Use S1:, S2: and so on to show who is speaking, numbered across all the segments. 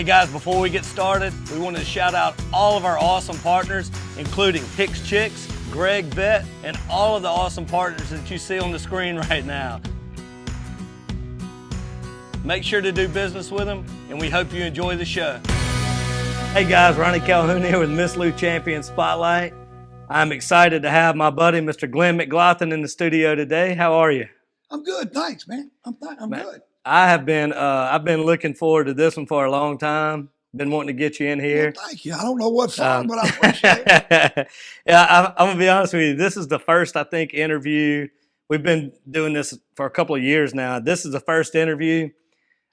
S1: Hey guys, before we get started, we wanted to shout out all of our awesome partners, including Hicks Chicks, Gregg Vet, and all of the awesome partners that you see on the screen right now. Make sure to do business with them, and we hope you enjoy the show. Hey guys, Ronnie Calhoun here with Miss Lou Champion Spotlight. I'm excited to have my buddy, Mr. Glen McGlothin, in the studio today. How are you?
S2: I'm good, thanks, man. I'm good.
S1: I've been looking forward to this one for a long time. Been wanting to get you in here.
S2: Well, thank you. I don't know what for, but I appreciate it.
S1: Yeah, I'm gonna be honest with you. This is the first, I think, interview. We've been doing this for a couple of years now. This is the first interview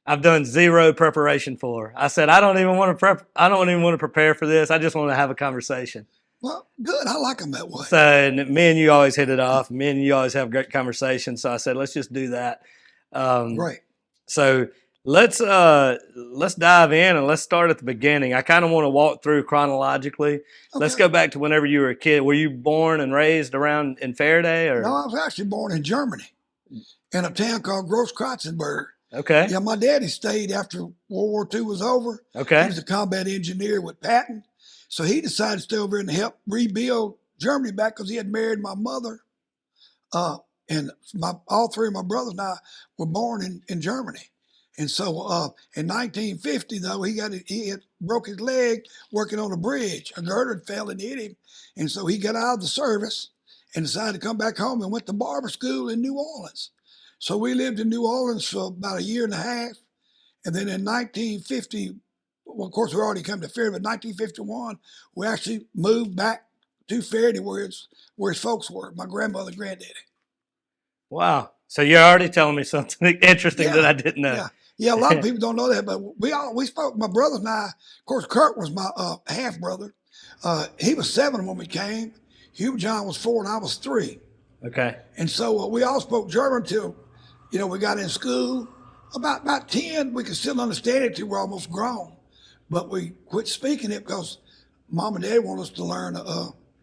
S1: I've done zero preparation for. I said I don't even want to prepare for this. I just want to have a conversation.
S2: Well, good. I like them that way.
S1: So and me and you always hit it off. Me and you always have great conversations. So I said let's just do that.
S2: Great.
S1: So let's dive in and let's start at the beginning. I kind of want to walk through chronologically. Okay. Let's go back to whenever you were a kid. Were you born and raised around in Faraday? Or?
S2: No, I was actually born in Germany in a town called Gross-Krotzenburg.
S1: Okay.
S2: Yeah, my daddy stayed after World War II was over.
S1: Okay.
S2: He was a combat engineer with Patton. So he decided to stay over and help rebuild Germany back because he had married my mother. And all three of my brothers and I were born in Germany. And so in 1950, though, he had broke his leg working on a bridge. A girder fell and hit him. And so he got out of the service and decided to come back home and went to barber school in New Orleans. So we lived in New Orleans for about a year and a half. And then in 1950, well, of course, we already come to Faraday, but 1951, we actually moved back to Faraday where his folks were, my grandmother and granddaddy.
S1: Wow. So you're already telling me something interesting that I didn't know.
S2: Yeah, a lot of people don't know that, but we spoke, my brothers and I, of course, Kurt was my half-brother. He was 7 when we came. Hugh John was 4 and I was 3.
S1: Okay.
S2: And so we all spoke German till, we got in school. About 10, we could still understand it till we're almost grown. But we quit speaking it because Mom and Dad want us to learn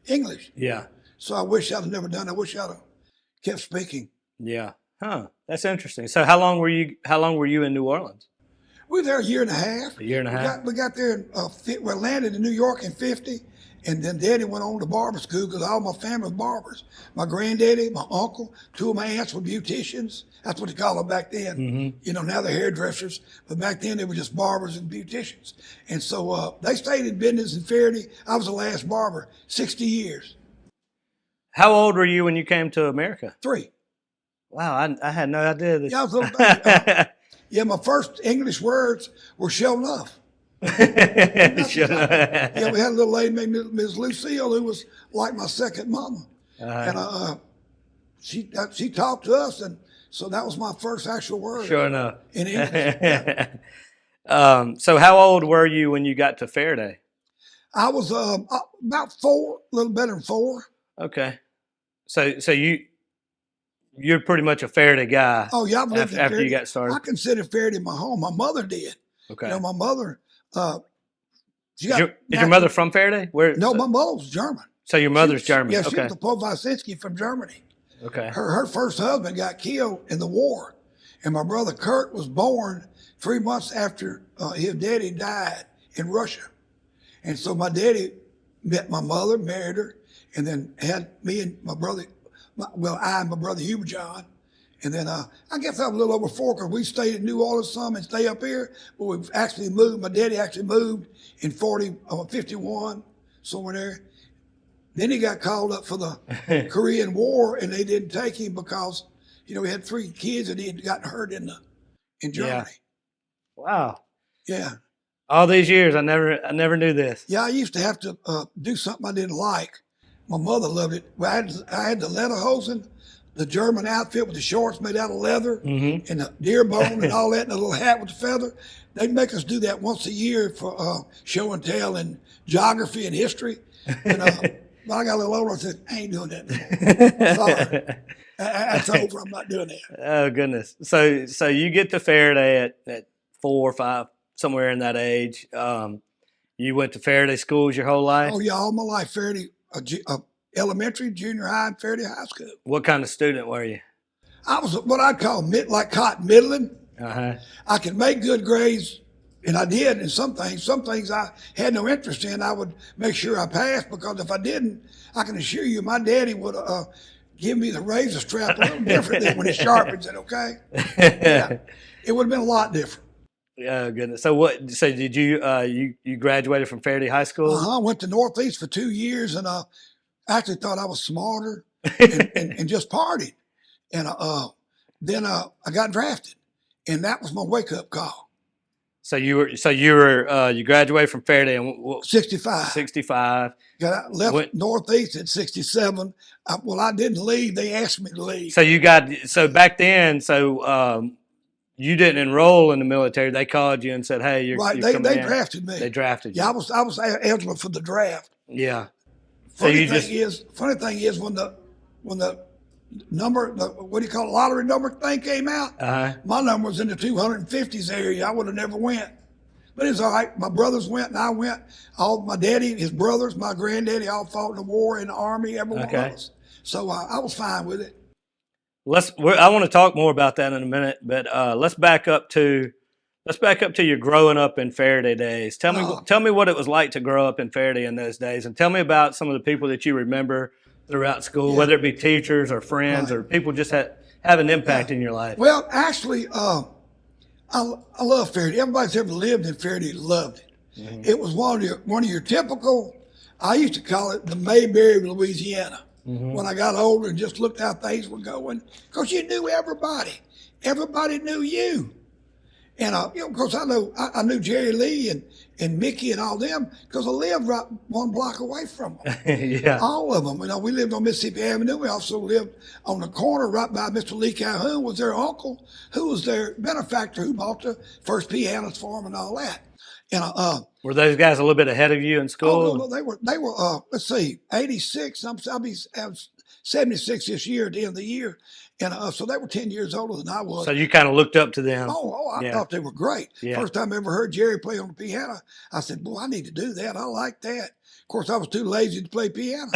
S2: English.
S1: Yeah.
S2: So I wish I'd have never done it. I wish I'd have kept speaking.
S1: Yeah. Huh. That's interesting. So how long were you in New Orleans?
S2: We were there a year and a half.
S1: A year and a half?
S2: We got there, we landed in New York in 50, and then Daddy went on to barber school because all my family was barbers. My granddaddy, my uncle, 2 of my aunts were beauticians. That's what they called them back then. Mm-hmm. Now they're hairdressers, but back then they were just barbers and beauticians. And so they stayed in business in Faraday. I was the last barber, 60 years.
S1: How old were you when you came to America?
S2: 3.
S1: Wow, I had no idea.
S2: Yeah, I was a little baby. Yeah, my first English words were show enough. Yeah, we had a little lady named Ms. Lucille who was like my second mama. And she talked to us, and so that was my first actual word.
S1: Sure enough.
S2: In English. Yeah.
S1: So how old were you when you got to Faraday?
S2: I was about 4, a little better than 4.
S1: Okay. So you're pretty much a Faraday guy.
S2: Oh yeah, I've lived in
S1: after
S2: Faraday.
S1: You got started.
S2: I consider Faraday my home. My mother did.
S1: Okay.
S2: My mother. Is
S1: your mother from Faraday?
S2: No, my mother was German.
S1: So your mother's German.
S2: Yeah,
S1: okay.
S2: she was the Poboys from Germany.
S1: Okay.
S2: Her first husband got killed in the war, and my brother Kurt was born 3 months after his daddy died in Russia, and so my daddy met my mother, married her, and then had me and my brother. I and my brother Hugh John, and then I guess I was a little over 4 because we stayed in New Orleans some and stay up here, but we've actually moved. My daddy actually moved in 51, somewhere there. Then he got called up for the Korean War, and they didn't take him because, he had 3 kids and he had gotten hurt in Germany.
S1: Yeah. Wow.
S2: Yeah.
S1: All these years, I never knew this.
S2: Yeah, I used to have to do something I didn't like. My mother loved it. I had the lederhosen, the German outfit with the shorts made out of leather, and the deer bone and all that, and a little hat with the feather. They'd make us do that once a year for show and tell and geography and history. And when I got a little older, I said, I ain't doing that. Sorry. That's over. I'm not doing that.
S1: Oh, goodness. So you get to Faraday at 4 or 5, somewhere in that age. You went to Faraday schools your whole life?
S2: Oh, yeah, all my life. Faraday. Elementary, junior high, and Faraday High School.
S1: What kind of student were you?
S2: I was what I'd call cotton middling.
S1: Uh-huh.
S2: I could make good grades And I did in some things I had no interest in, I would make sure I passed, because if I didn't, I can assure you my daddy would give me the razor strap a little different than when he sharpens it, okay? Yeah, it would have been a lot different.
S1: Oh, goodness. So did you, you graduated from Faraday High School?
S2: I went to Northeast for 2 years, and I actually thought I was smarter and just partied. And then I got drafted, and that was my wake-up call.
S1: So you graduated from Faraday in
S2: 65.
S1: 65.
S2: Left Northeast at 67. I didn't leave. They asked me to leave.
S1: So back then, you didn't enroll in the military. They called you and said, "Hey, you're
S2: right."
S1: You're
S2: They drafted me.
S1: They drafted you.
S2: Yeah, I was eligible for the draft.
S1: Yeah.
S2: Funny thing is when the number, what do you call it, lottery number thing came out, my number was in the 250s area. I would have never went. But it's all right. My brothers went and I went. All my daddy, his brothers, my granddaddy all fought in the war, in the Army, every one of us. So I was fine with it.
S1: I want to talk more about that in a minute, but let's back up to your growing up in Faraday days. Tell me what it was like to grow up in Faraday in those days, and tell me about some of the people that you remember throughout school, whether it be teachers or friends or people just have an impact in your life.
S2: Well, actually, I love Faraday. Everybody's ever lived in Faraday loved it. Mm-hmm. It was one of your typical, I used to call it the Mayberry of Louisiana. Mm-hmm. When I got older and just looked how things were going, because you knew everybody. Everybody knew you. And of course, I knew Jerry Lee and Mickey and all them, because I lived right 1 block away from them.
S1: Yeah.
S2: All of them. We lived on Mississippi Avenue. We also lived on the corner right by Mr. Lee Calhoun, was their uncle, who was their benefactor, who bought the first pianos for them and all that. And
S1: were those guys a little bit ahead of you in school?
S2: Oh, no, they were. Let's see, 86. I'll be 76 this year at the end of the year. And so they were 10 years older than I was.
S1: So you kind of looked up to them.
S2: I thought they were great. Yeah. First time I ever heard Jerry play on the piano, I said, boy, I need to do that. I like that. Of course, I was too lazy to play piano.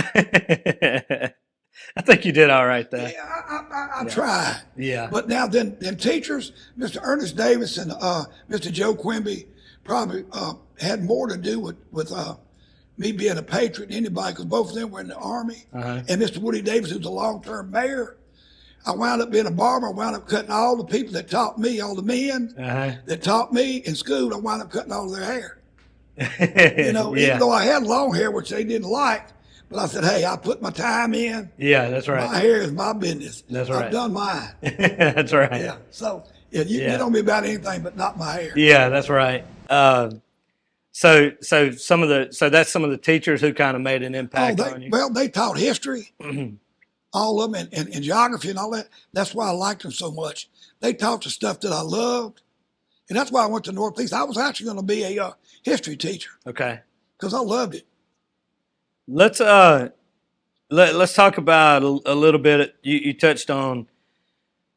S1: I think you did all right there.
S2: Yeah, I tried.
S1: Yeah.
S2: But now then teachers, Mr. Ernest Davis and Mr. Joe Quimby probably had more to do with me being a patriot than anybody, because both of them were in the Army. And Mr. Woody Davis, who's a long-term mayor. I wound up being a barber. I wound up cutting all the people that taught me, all the men that taught me in school. I wound up cutting all their hair. Even though I had long hair, which they didn't like, but I said, hey, I put my time in.
S1: Yeah, that's right.
S2: My hair is my business.
S1: That's right.
S2: I've done mine.
S1: That's right.
S2: Yeah. So you know me about anything, but not my hair.
S1: Yeah, that's right. So that's some of the teachers who kind of made an impact on you.
S2: Well, they taught history. All of them, and geography and all that. That's why I liked them so much. They taught the stuff that I loved. And that's why I went to Northeast. I was actually going to be a history teacher.
S1: Okay.
S2: Because I loved it.
S1: Let's talk about a little bit. You touched on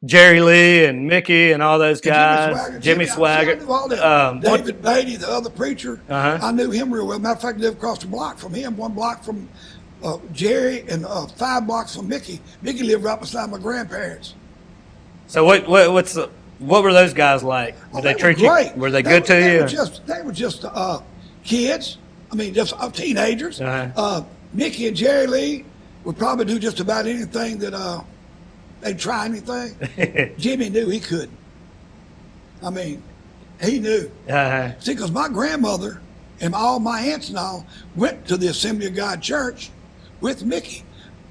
S1: Jerry Lee and Mickey and all those guys. Jimmy Swaggart.
S2: David Beatty, the other preacher. I knew him real well. Matter of fact, I lived across the block from him, 1 block from Jerry, and 5 blocks from Mickey. Mickey lived right beside my grandparents.
S1: So what were those guys like? Did they treat you? Were they good to you?
S2: They were just kids. I mean, just teenagers. Mickey and Jerry Lee would probably do just about anything that they'd try anything. Jimmy knew he couldn't. I mean, he knew. See, because my grandmother and all my aunts and all went to the Assembly of God Church with Mickey.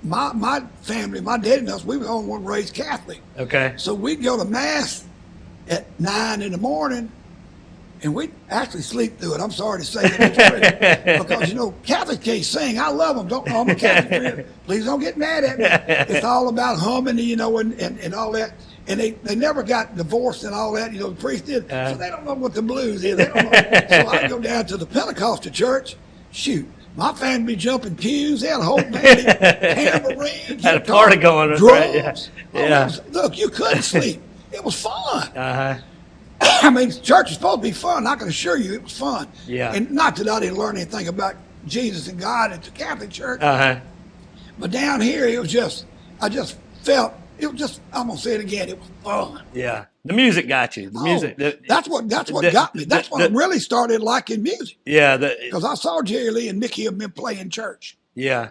S2: My family, my dad and us, we were the only one raised Catholic.
S1: Okay.
S2: So we'd go to Mass at 9 in the morning, and we'd actually sleep through it. I'm sorry to say that. Because, Catholics can't sing. I love them. I'm a Catholic. Please don't get mad at me. It's all about humming, and all that. And they never got divorced and all that, the priest did. So they don't know what the blues is. They don't know. So I go down to the Pentecostal church. Shoot, my family be jumping pews. They had a whole band, tambourine,
S1: had a party going on.
S2: Drums.
S1: Right? Yeah.
S2: Look, you couldn't sleep. It was fun. I mean, church is supposed to be fun. I can assure you it was fun.
S1: Yeah.
S2: And not that I didn't learn anything about Jesus and God at the Catholic church. But down here, it was I just felt it was just, I'm gonna say it again, it was fun.
S1: Yeah, the music got you. The music.
S2: That's what got me. That's when I really started liking music.
S1: Yeah,
S2: because I saw Jerry Lee and Mickey have been playing church.
S1: Yeah,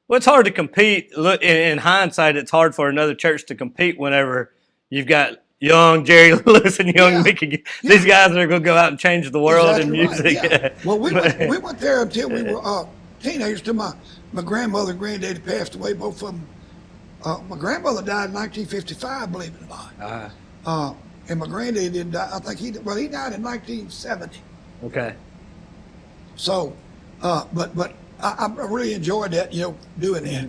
S1: well, it's hard to compete. Look, in hindsight, it's hard for another church to compete whenever you've got young Jerry Lewis and young Mickey. These guys are going to go out and change the world in music.
S2: Right, yeah. Well, we went there until we were teenagers. Till my grandmother and granddaddy passed away, both of them. My grandmother died in 1955, believe it or not. And my granddaddy didn't die. I think he died in 1970.
S1: Okay.
S2: So, but I really enjoyed that, doing that.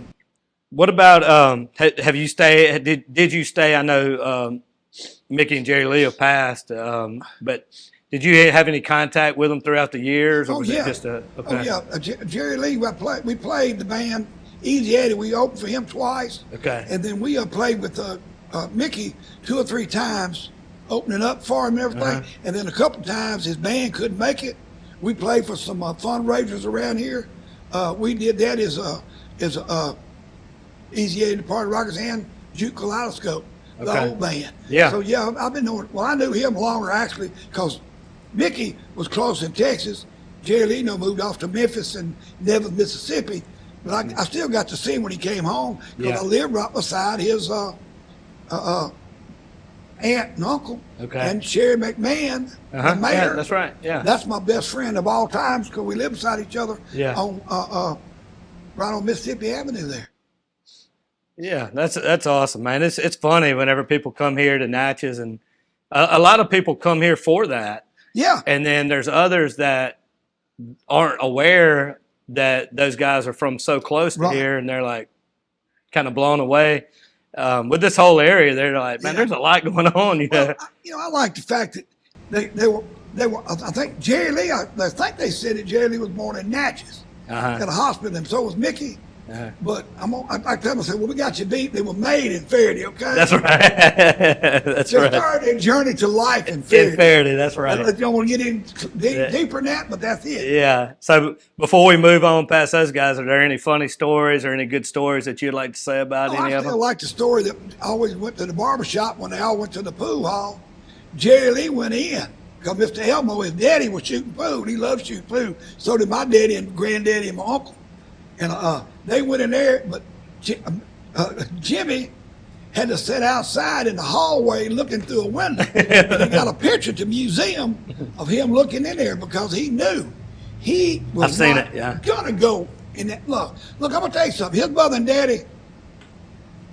S1: What about have you stayed? Did you stay? I know Mickey and Jerry Lee have passed, but did you have any contact with them throughout the years? Or was it just okay?
S2: Oh yeah, Jerry Lee. We played the band Easy Eddie. We opened for him twice.
S1: Okay.
S2: And then we played with Mickey 2 or 3 times, opening up for him and everything. And then a couple times his band couldn't make it. We played for some fundraisers around here. We did that as Easy Eddie and the Party Rockers and Juke Kaleidoscope, the whole band. Yeah. So yeah, I've been knowing. Well, I knew him longer actually because Mickey was close in Texas. Jerry Lee moved off to Memphis and Nevis, Mississippi. But I still got to see him when he came home because I lived right beside his aunt and uncle and Sherry McMahon, the mayor.
S1: Yeah, that's right. Yeah,
S2: that's my best friend of all times because we live beside each other. On right on Mississippi Avenue there.
S1: Yeah, that's awesome, man. It's funny whenever people come here to Natchez, and a lot of people come here for that.
S2: Yeah,
S1: and then there's others that aren't aware that those guys are from so close to here, and they're like kind of blown away with this whole area. They're like, man, there's a lot going on.
S2: Well, I like the fact that they were. I think Jerry Lee. I think they said that Jerry Lee was born in Natchez at a hospital, and so was Mickey. But I tell them, I said, well, we got you beat. They were made in Faraday, okay?
S1: That's right. They
S2: started their journey to life in Faraday.
S1: In Faraday, that's right.
S2: I don't want to get in deeper than that, but that's it.
S1: Yeah. So before we move on past those guys, are there any funny stories or any good stories that you'd like to say about any of them?
S2: I still like the story that I always went to the barbershop when they all went to the pool hall. Jerry Lee went in. Because Mr. Elmo, his daddy, was shooting pool. He loved shooting pool. So did my daddy and granddaddy and my uncle. And they went in there, but Jimmy had to sit outside in the hallway looking through a window. And he got a picture at the museum of him looking in there because he knew he was going to go in that. Look, I'm going to tell you something. His mother and daddy,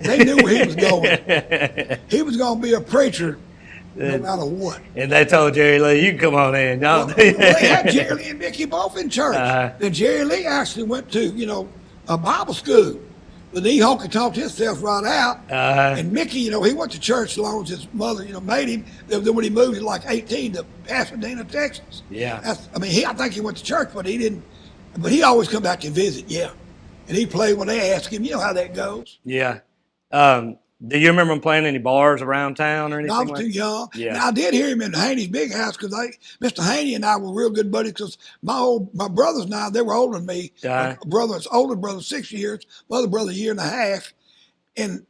S2: they knew where he was going. He was going to be a preacher no matter what.
S1: And they told Jerry Lee, you can come on in.
S2: Well, they had Jerry Lee and Mickey both in church. Then Jerry Lee actually went to, a Bible school. But he honky talked himself right out. And Mickey, he went to church as long as his mother, made him. Then when he moved at like 18 to Pasadena, Texas.
S1: Yeah.
S2: I think he went to church, but he didn't. But he always come back and visit, And he played when they asked him, you know how that goes.
S1: Yeah. Do you remember him playing any bars around town or anything?
S2: I was too young.
S1: Yeah.
S2: Now, I did hear him in Haney's big house because Mr. Haney and I were real good buddies because my brothers and I, they were older than me. My older brother 6 years, my other brother 1.5 years. And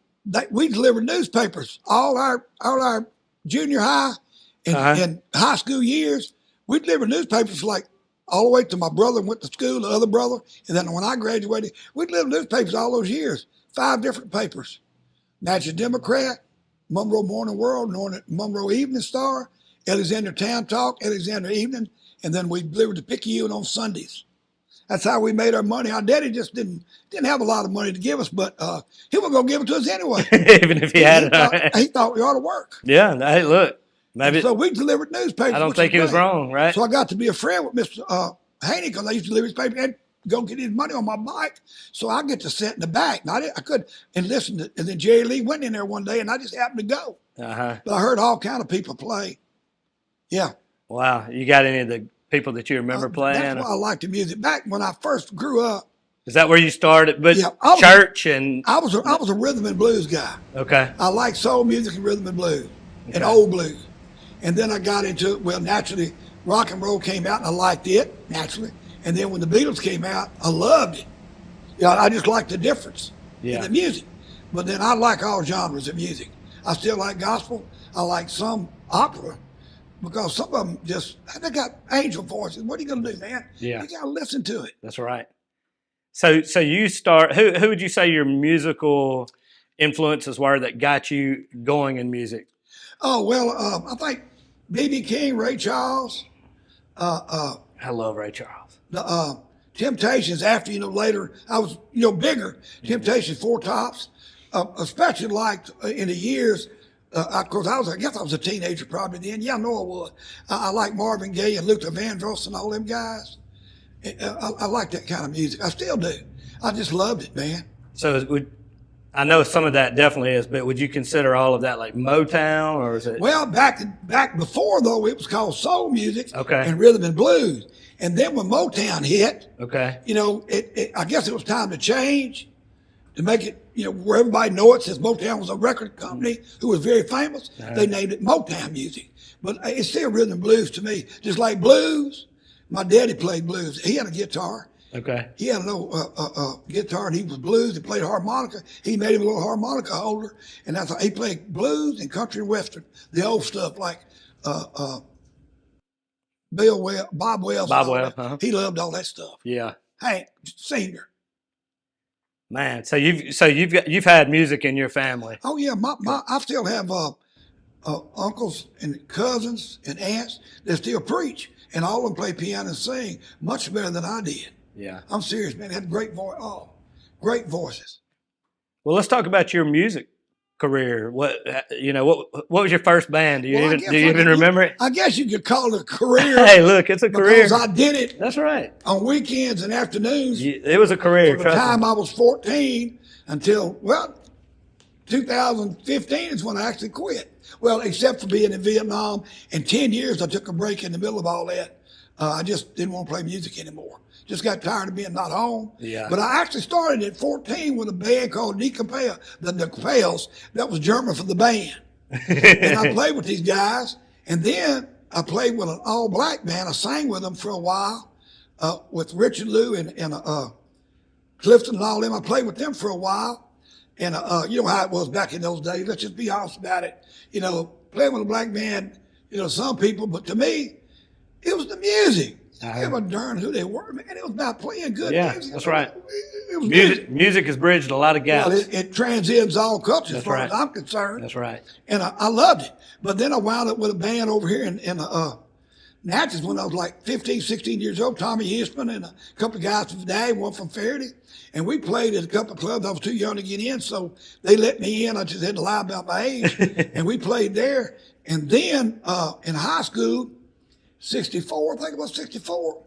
S2: we delivered newspapers all our junior high and high school years. We delivered newspapers like all the way to my brother went to school, the other brother. And then when I graduated, we delivered newspapers all those years, 5 different papers. Natchez Democrat, Monroe Morning World, Monroe Evening Star, Alexander Town Talk, Alexander Evening, and then we delivered to Picayune on Sundays. That's how we made our money. Our daddy just didn't have a lot of money to give us, but he was going to give it to us anyway.
S1: Even if he had it.
S2: He thought we ought to work.
S1: Yeah, hey, look. Maybe.
S2: So we delivered newspapers.
S1: I don't think he was wrong, right?
S2: So I got to be a friend with Mr. Haney because I used to deliver his paper and go get his money on my bike. So I get to sit in the back. Now, I could and listen to, and then Jerry Lee went in there one day and I just happened to go. But I heard all kind of people play. Yeah.
S1: Wow. You got any of the people that you remember playing?
S2: That's why I like the music. Back when I first grew up.
S1: Is that where you started? But church and
S2: I was a rhythm and blues guy.
S1: Okay.
S2: I like soul music and rhythm and blues and old blues. And then I got into it. Well, naturally, rock and roll came out and I liked it, naturally. And then when the Beatles came out, I loved it. I just liked the difference in the music. But then I like all genres of music. I still like gospel. I like some opera because some of them they got angel voices. What are you going to do, man?
S1: Yeah.
S2: You got to listen to it.
S1: That's right. So you start, who would you say your musical influences were that got you going in music?
S2: Oh, well, I think B.B. King, Ray Charles.
S1: I love Ray Charles.
S2: The Temptations after, later I was, bigger. Temptations, Four Tops. Especially like in the years, of course, I guess I was a teenager probably then. Yeah, I know I was. I like Marvin Gaye and Luther Vandross and all them guys. I like that kind of music. I still do. I just loved it, man.
S1: So I know some of that definitely is, but would you consider all of that like Motown, or is it?
S2: Well, back before though, it was called soul music and rhythm and blues. And then when Motown hit, I guess it was time to change, to make it, where everybody know it, since Motown was a record company who was very famous. They named it Motown music. But it's still rhythm and blues to me. Just like blues, my daddy played blues. He had a guitar.
S1: Okay.
S2: He had a little guitar, and he was blues. He played harmonica. He made him a little harmonica holder, and that's how he played blues and country and western, the old stuff like Bob Wells.
S1: Bob Wells.
S2: He loved all that stuff.
S1: Yeah.
S2: Hank Senior.
S1: Man, so you've had music in your family.
S2: Oh yeah, I still have uncles and cousins and aunts that still preach, and all of them play piano and sing much better than I did.
S1: Yeah.
S2: I'm serious, man. They had great voice. Oh, great voices.
S1: Well, let's talk about your music career. What was your first band? Do you even remember it?
S2: I guess you could call it a career.
S1: Hey, look, it's a career.
S2: Because I did it.
S1: That's right.
S2: On weekends and afternoons.
S1: It was a career.
S2: From the time I was 14 until 2015 is when I actually quit. Well, except for being in Vietnam, and 10 years I took a break in the middle of all that. I just didn't want to play music anymore. Just got tired of being not home.
S1: Yeah.
S2: But I actually started at 14 with a band called Die Kapelle, the Kapelles. That was German for the band. And I played with these guys. And then I played with an all-black band. I sang with them for a while, with Richard Lou and Clifton and all them. I played with them for a while. And you know how it was back in those days. Let's just be honest about it. Playing with a black band, some people, but to me, it was the music. It was darn who they were, man. It was about playing good music. Yeah,
S1: that's right.
S2: It was
S1: music has bridged a lot of gaps.
S2: Well, it transcends all cultures as far as I'm concerned.
S1: That's right.
S2: And I loved it. But then I wound up with a band over here in Natchez when I was like 15, 16 years old. Tommy Eastman and a couple of guys from Dag, one from Faraday. And we played at a couple of clubs. I was too young to get in, so they let me in. I just had to lie about my age. And we played there. And then in high school, 64, I think it was 64.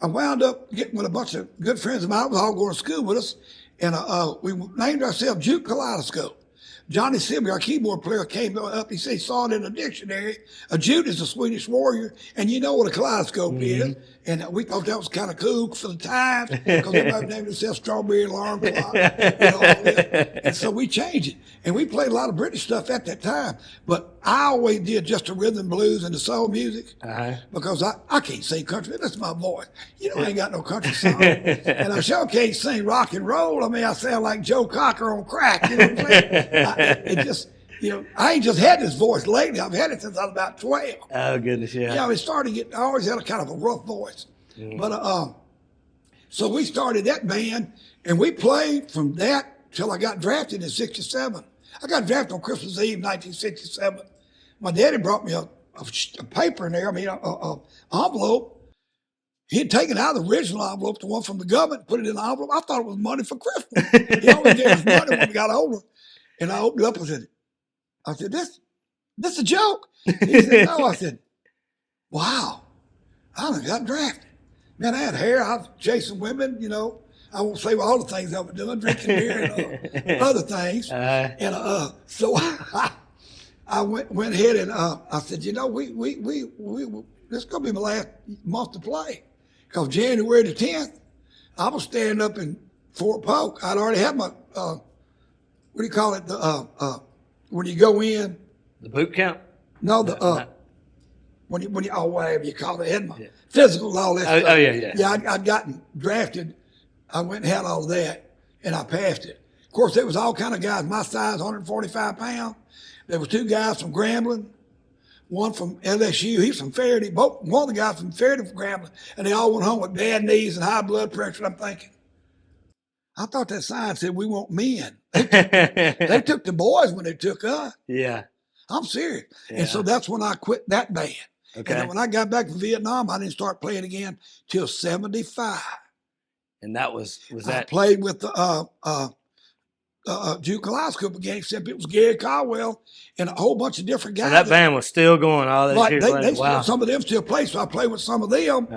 S2: I wound up getting with a bunch of good friends of mine. Was all going to school with us. And we named ourselves Juke Kaleidoscope. Johnny Silby, our keyboard player, came up. He said he saw it in the dictionary. A Jute is a Swedish warrior, and you know what a kaleidoscope is. And we thought that was kind of cool for the times because everybody named themselves Strawberry Alarm Clock. All that. And so we changed it. And we played a lot of British stuff at that time. But I always did just the rhythm and blues and the soul music because I can't sing country. That's my voice. I ain't got no country song. And I sure can't sing rock and roll. I mean, I sound like Joe Cocker on crack. You know what I'm saying? I ain't just had this voice lately. I've had it since I was about 12.
S1: Oh, goodness, yeah.
S2: It started getting, I always had a kind of a rough voice. But, so we started that band, and we played from that till I got drafted in 67. I got drafted on Christmas Eve, 1967. My daddy brought me a paper in there, an envelope. He had taken out the original envelope, the one from the government, put it in the envelope. I thought it was money for Christmas. He always gave us money when we got older. And I opened it up and I said, this a joke? He said, no. I said, wow, I done got drafted. Man, I had hair. I was chasing women, I won't say all the things I was doing, drinking beer and other things. So I went ahead and I said, this is going to be my last month to play. Because January the 10th, I was standing up in Fort Polk. I'd already had my, what do you call it? When you go in.
S1: The boot camp?
S2: No, when you whatever you call it, had my physical and all that stuff.
S1: Yeah.
S2: Yeah, I'd gotten drafted. I went and had all that, and I passed it. Of course, there was all kind of guys my size, 145 pounds. There was 2 guys from Grambling, one from LSU. He's from Faraday. One of the guys from Faraday from Grambling, and they all went home with bad knees and high blood pressure. And I'm thinking, I thought that sign said we want men. They took the boys when they took us.
S1: Yeah.
S2: I'm serious.
S1: Yeah.
S2: And so that's when I quit that band.
S1: Okay.
S2: And then when I got back from Vietnam, I didn't start playing again till 75.
S1: And that was that?
S2: I played with Juke High School again, except it was Gary Caldwell and a whole bunch of different guys.
S1: So that band was still going all those years later. Wow.
S2: Some of them still play, so I played with some of them.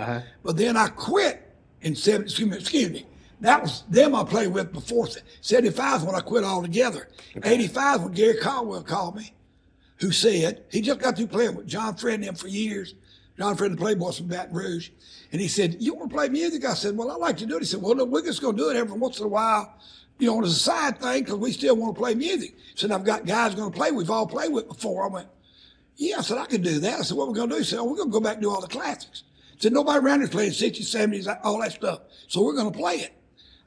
S2: But then I quit in excuse me. That was them I played with before. 75 is when I quit altogether. Okay. 85 when Gary Caldwell called me, who said, he just got through playing with John Fred and them for years. John Fred and the Playboys from Baton Rouge. And he said, you want to play music? I said, well, I like to do it. He said, well, look, we're just going to do it every once in a while, you know, as a side thing, because we still want to play music. He said, I've got guys going to play we've all played with before. I went, yeah. I said, I could do that. I said, what we're going to do? He said, oh, we're going to go back and do all the classics. He said, nobody around here's playing 60s, 70s, all that stuff. So we're going to play it.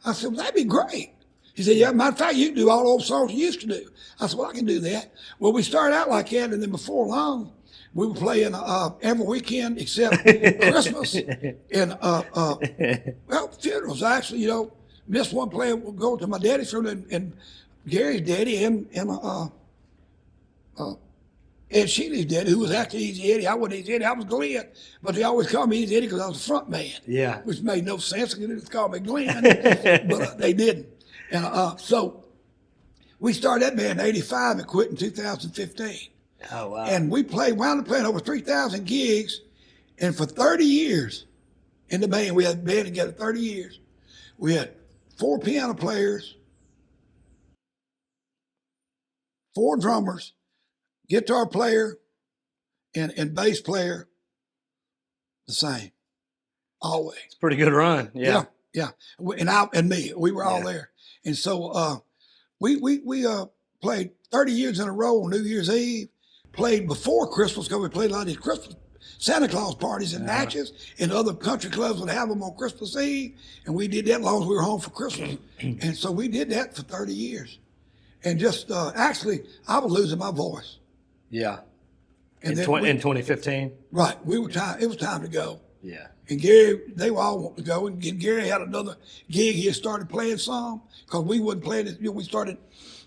S2: I said, well, that'd be great. He said, yeah, matter of fact, you can do all the old songs you used to do. I said, well, I can do that. Well, we started out like that, and then before long, we were playing every weekend except Christmas and, well, funerals. Actually, you know, missed one playing. We'll go to my daddy's funeral and Gary's daddy and Ed Shealy's daddy, who was actually Easy Eddie. I wasn't Easy Eddie, I was Glen. But they always called me Easy Eddie because I was the front man. Yeah. Which made no sense. They just called me Glen, but they didn't. And so we started that band in 85 and quit in 2015. Oh, wow. And we wound up playing over 3,000 gigs. And for 30 years in the band, we had been together 30 years. We had 4 piano players, 4 drummers, guitar player, and bass player, the same, always.
S1: It's a pretty good run, yeah.
S2: Yeah. And me, we were all there. And so we played 30 years in a row on New Year's Eve, played before Christmas because we played a lot of these Christmas Santa Claus parties in Natchez, and other country clubs would have them on Christmas Eve, and we did that as long as we were home for Christmas. And so we did that for 30 years. And just, actually, I was losing my voice.
S1: Yeah. And in 2015?
S2: Right. It was time to go.
S1: Yeah.
S2: And Gary, they were all wanting to go. And Gary had another gig. He had started playing some because we wasn't playing it. You know, we started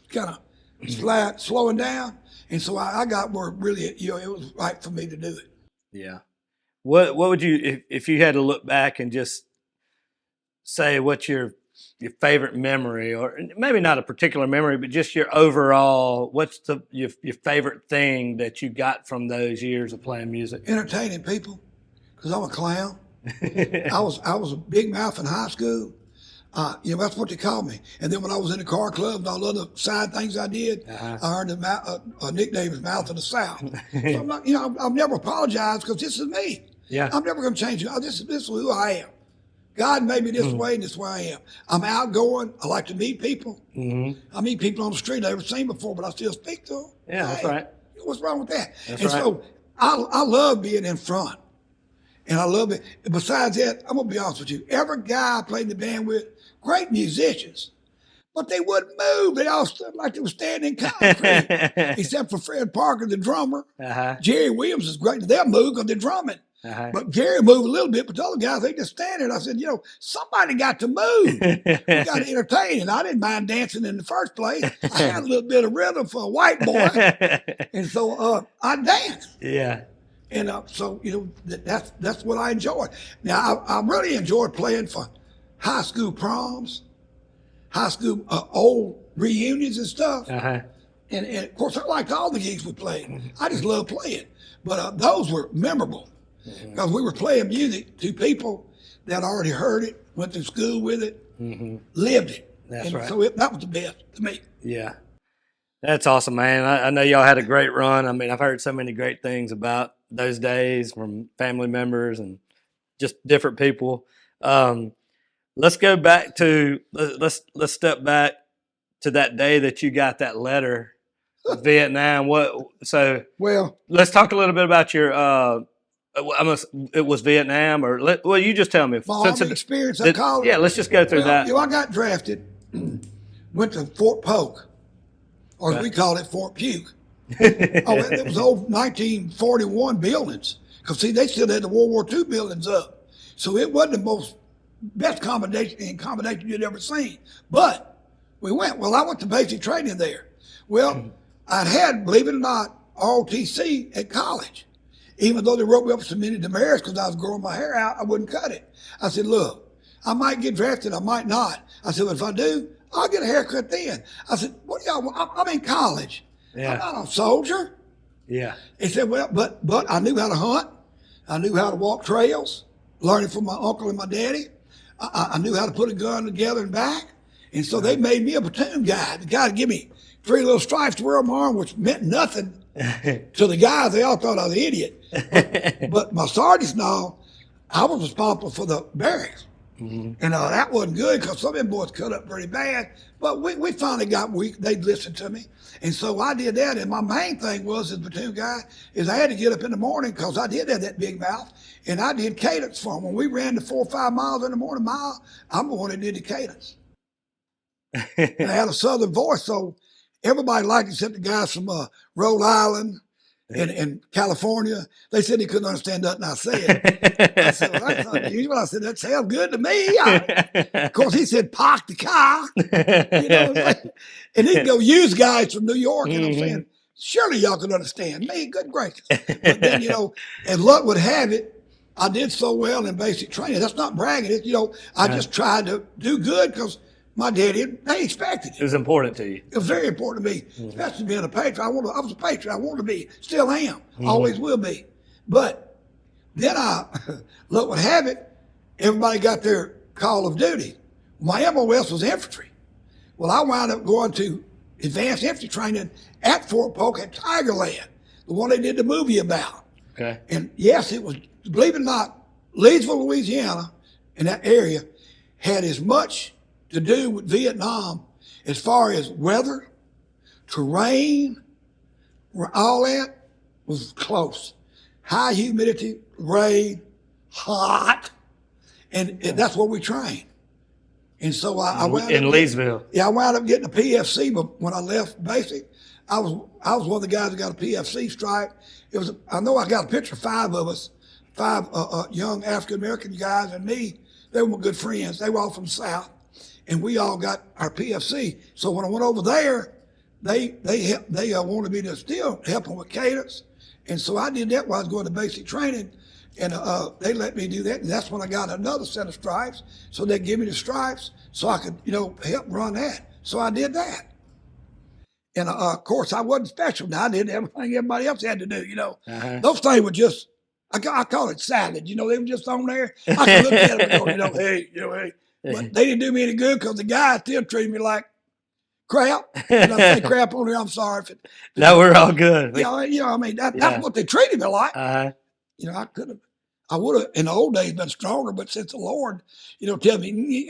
S2: kind of slowing down. And so I got where really, you know, it was right for me to do it.
S1: Yeah. What would you, if you had to look back and just say what's your favorite memory, or maybe not a particular memory, but just your overall, what's your favorite thing that you got from those years of playing music?
S2: Entertaining people, because I'm a clown. I was a big mouth in high school. You know, that's what they called me. And then when I was in the car club and all the other side things I did, I earned a nickname as Mouth of the South. So I'm not, you know, I've never apologized because this is me. Yeah. I'm never going to change it. This is who I am. God made me this way, and this is where I am. I'm outgoing. I like to meet people. I meet people on the street I've never seen before, but I still speak to them.
S1: Yeah, that's right.
S2: What's wrong with that? So I love being in front. And I love it. Besides that, I'm going to be honest with you. Every guy I played in the band with, great musicians, but they wouldn't move. They all stood like they were standing in concrete, except for Fred Parker, the drummer. Jerry Williams is great. They'll move because they're drumming. But Gary moved a little bit, but the other guys, they just stand there. And I said, you know, somebody got to move. We got to entertain. And I didn't mind dancing in the first place. I had a little bit of rhythm for a white boy. And so I danced. Yeah. And so, you know, that's what I enjoyed. Now, I really enjoyed playing for high school proms, high school old reunions and stuff. And of course, I liked all the gigs we played. I just loved playing. But those were memorable because we were playing music to people that already heard it, went to school with it, lived it. That's right. So that was the best to me. Yeah.
S1: That's awesome, man. I know y'all had a great run. I mean, I've heard so many great things about those days from family members and just different people. Let's go back to let's step back to that day that you got that letter from Vietnam. Well, let's talk a little bit about your. It was Vietnam, or you just tell me.
S2: My Army experience at college.
S1: Yeah, let's just go through that.
S2: You know, I got drafted when went to Fort Polk, or as we call it, Fort Puke. It was old 1941 buildings. Because, see, they still had the World War II buildings up. So it wasn't the most best accommodation you'd ever seen. But we went. Well, I went to basic training there. Well, I'd had, believe it or not, ROTC at college. Even though they wrote me up for so many demerits because I was growing my hair out, I wouldn't cut it. I said, look, I might get drafted, I might not. I said, well, if I do, I'll get a haircut then. I said, what do y'all want? I'm in college. Yeah. I'm not a soldier.
S1: Yeah.
S2: He said, well, but I knew how to hunt. I knew how to walk trails, learning from my uncle and my daddy. I knew how to put a gun together and back. And so they made me a platoon guy. The guy would give me 3 little stripes to wear on my arm, which meant nothing to the guys. They all thought I was an idiot. But my sergeants and all, I was responsible for the barracks. Mm-hmm. And that wasn't good because some of them boys cut up pretty bad. But we finally got weak. They'd listen to me. And so I did that. And my main thing was, as a platoon guy, is I had to get up in the morning because I did have that big mouth. And I did cadence for them. When we ran the 4 or 5 miles in the morning mile, I'm the one that did the cadence. And I had a southern voice, so everybody liked it except the guys from Rhode Island and California. They said they couldn't understand nothing I said. I said, well, that's unusual. I said, that sounds good to me. Of course, he said, park the car. And he'd go use guys from New York. And I'm saying, surely y'all can understand me. Good gracious. But then, and luck would have it, I did so well in basic training. That's not bragging. It's, I just tried to do good because my daddy, they expected it.
S1: It was important to you.
S2: It was very important to me, especially being a patriot. I was a patriot. I wanted to be, still am, always will be. But then look what have it, everybody got their call of duty. My MOS was infantry. Well, I wound up going to advanced infantry training at Fort Polk at Tigerland, the one they did the movie about.
S1: Okay.
S2: And yes, it was, believe it or not, Leesville, Louisiana, in that area, had as much to do with Vietnam as far as weather, terrain, all that was close. High humidity, rain, hot, and that's where we trained. And so I wound
S1: in
S2: up
S1: Leesville.
S2: Yeah, I wound up getting a PFC, but when I left basic, I was one of the guys that got a PFC stripe. I know I got a picture of 5 of us, 5 young African American guys and me. They were my good friends. They were all from the South. And we all got our PFC. So when I went over there, they wanted me to still help them with cadence. And so I did that while I was going to basic training. And they let me do that. And that's when I got another set of stripes. So they give me the stripes so I could, help run that. So I did that. And of course, I wasn't special. Now I did everything everybody else had to do, Those things were just, I call it salad. They were just on there. I could look at them and go, hey. But they didn't do me any good because the guy still treated me like crap. And I say crap on here, I'm sorry.
S1: No, we're all good.
S2: That's what they treated me like. I would have in the old days been stronger, but since the Lord, tell me.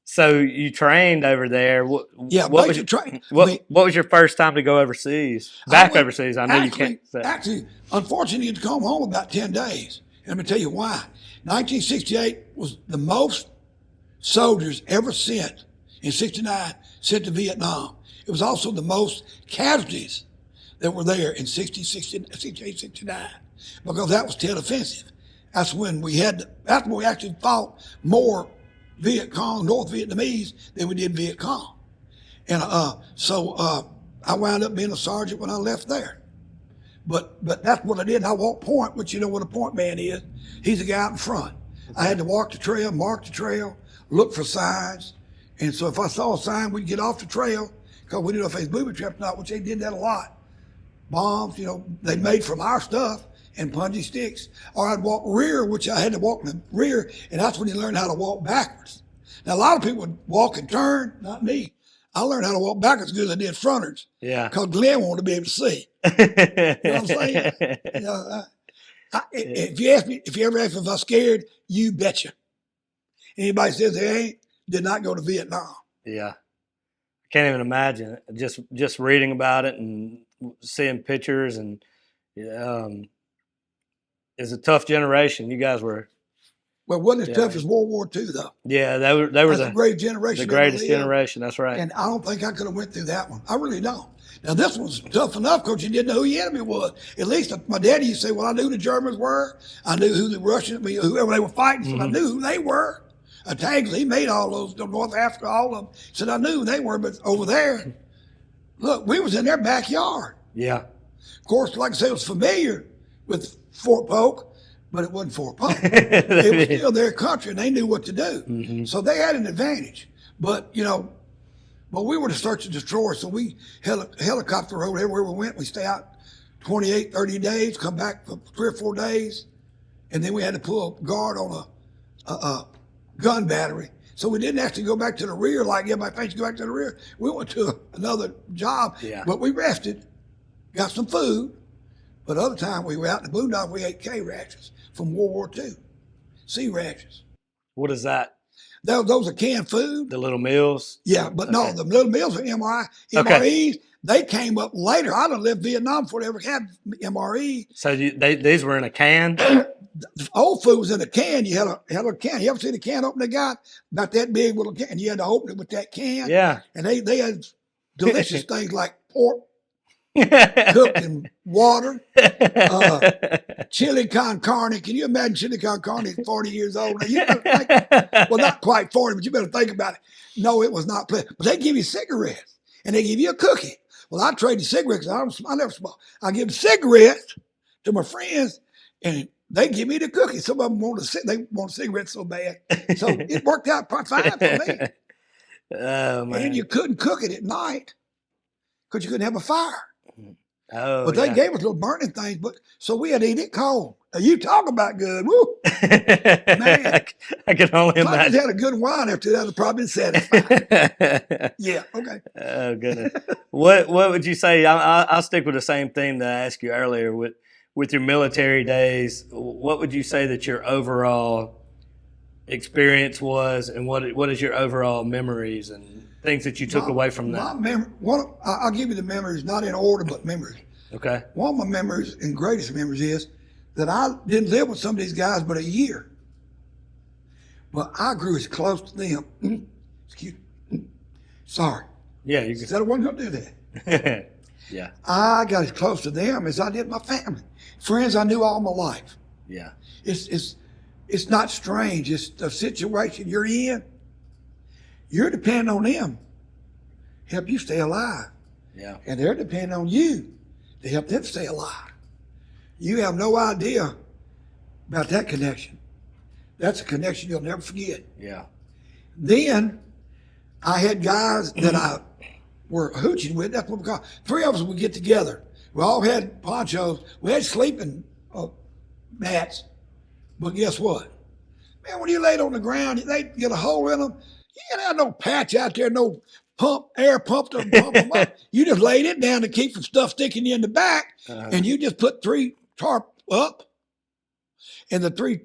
S1: So you trained over there. What was your first time to go overseas? Overseas. I know you can't say.
S2: Actually, unfortunately, you had to come home about 10 days. And let me tell you why. 1968 was the most soldiers ever sent in 69 sent to Vietnam. It was also the most casualties that were there in 68, 69, because that was Tet Offensive. That's when we actually fought more Viet Cong, North Vietnamese than we did Viet Cong. And so I wound up being a sergeant when I left there. But that's what I did. I walked point, which you know what a point man is. He's the guy out in front. I had to walk the trail, mark the trail, look for signs. And so if I saw a sign, we'd get off the trail because we didn't know if they was booby trapped or not, which they did that a lot. Bombs, they made from our stuff and punji sticks. Or I'd walk rear, which I had to walk in the rear, and that's when you learn how to walk backwards. Now, a lot of people would walk and turn, not me. I learned how to walk backwards as good as I did frontwards. Yeah. Because Glen wanted to be able to see. You know what I'm saying? If you ever ask me if I'm scared, you betcha. Anybody says they ain't, did not go to Vietnam.
S1: Yeah. I can't even imagine it. Just reading about it and seeing pictures, and it's a tough generation. You guys were
S2: Well, it wasn't as
S1: Yeah.
S2: tough as World War II, though.
S1: Yeah, they were
S2: That's
S1: the
S2: the greatest generation.
S1: the greatest generation. That's right.
S2: And I don't think I could have went through that one. I really don't. Now, this one's tough enough because you didn't know who the enemy was. At least my daddy used to say, well, I knew who the Germans were. I knew who the Russians, whoever they were fighting, so I knew who they were. Tags, he made all those, North Africa, all of them. Said I knew who they were, but over there, look, we was in their backyard.
S1: Yeah.
S2: Of course, like I say, it was familiar with Fort Polk, but it wasn't Fort Polk. It was still their country, and they knew what to do. So they had an advantage. But, but we were the search and destroy, so we helicopter rode everywhere we went. We stay out 28, 30 days, come back for 3 or 4 days, and then we had to pull a guard on a gun battery. So we didn't actually go back to the rear like everybody thinks you go back to the rear. We went to another job, but we rested, got some food. But other time we were out in the boondocks, we ate K rations from World War II, C rations.
S1: What is that?
S2: Those are canned food.
S1: The little meals?
S2: Yeah, but no, the little meals are MREs. They came up later. I done lived Vietnam before they ever had MRE.
S1: So these were in a can?
S2: The old food was in a can. You had a can. You ever see the can open they got? About that big little can. You had to open it with that can.
S1: Yeah.
S2: And they had delicious things like pork cooked in water, chili con carne. Can you imagine chili con carne at 40 years old? Now, you better think, well, not quite 40, but you better think about it. No, it was not pleasant. But they give you cigarettes, and they give you a cookie. Well, I traded cigarettes. I never smoke. I give cigarettes to my friends, and they give me the cookie. Some of them want cigarettes so bad. So it worked out fine for me.
S1: Oh, man.
S2: And you couldn't cook it at night because you couldn't have a fire.
S1: Oh,
S2: but they gave us little burning things, so we had to eat it cold. Now, you talk about good. Woo! Man.
S1: I can only
S2: If I
S1: imagine.
S2: just had a good wine after that, I'd probably been satisfied. Yeah, okay.
S1: Oh, goodness. What would you say? I'll stick with the same theme that I asked you earlier with your military days. What would you say that your overall experience was, and what is your overall memories and things that you took away from that?
S2: I'll give you the memories, not in order, but memories.
S1: Okay.
S2: One of my memories and greatest memories is that I didn't live with some of these guys but a year. But I grew as close to them. Excuse me. Sorry.
S1: Yeah, you
S2: Said I wasn't going to do that.
S1: Yeah.
S2: I got as close to them as I did my family. Friends I knew all my life.
S1: Yeah.
S2: It's not strange. It's the situation you're in. You're depending on them to help you stay alive.
S1: Yeah.
S2: And they're depending on you to help them stay alive. You have no idea about that connection. That's a connection you'll never forget.
S1: Yeah.
S2: Then I had guys that I were hooching with. That's what we call it. 3 of us would get together. We all had ponchos. We had sleeping mats. But guess what? Man, when you laid on the ground, they get a hole in them. You didn't have no patch out there, no air pump to pump them up. You just laid it down to keep from stuff sticking you in the back, and you just put 3 tarp up, and the three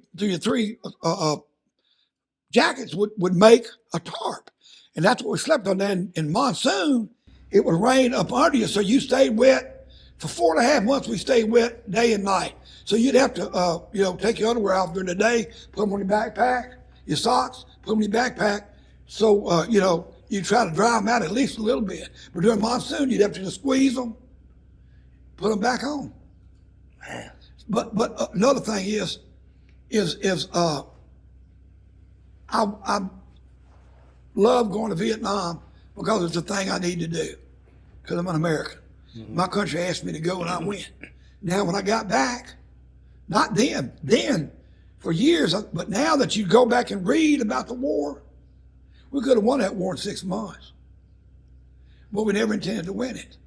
S2: jackets would make a tarp, and that's what we slept on. Then in monsoon, it would rain up under you, so you stayed wet for 4.5 months. We stayed wet day and night, so you'd have to take your underwear off during the day, put them on your backpack, your socks, put them in your backpack. So, you try to dry them out at least a little bit. But during monsoon, you'd have to just squeeze them, put them back on.
S1: Man.
S2: But another thing is I love going to Vietnam because it's a thing I need to do because I'm an American. Mm-hmm. My country asked me to go and I went. Now, when I got back, not then for years, but now that you go back and read about the war, we could have won that war in 6 months, but we never intended to win it.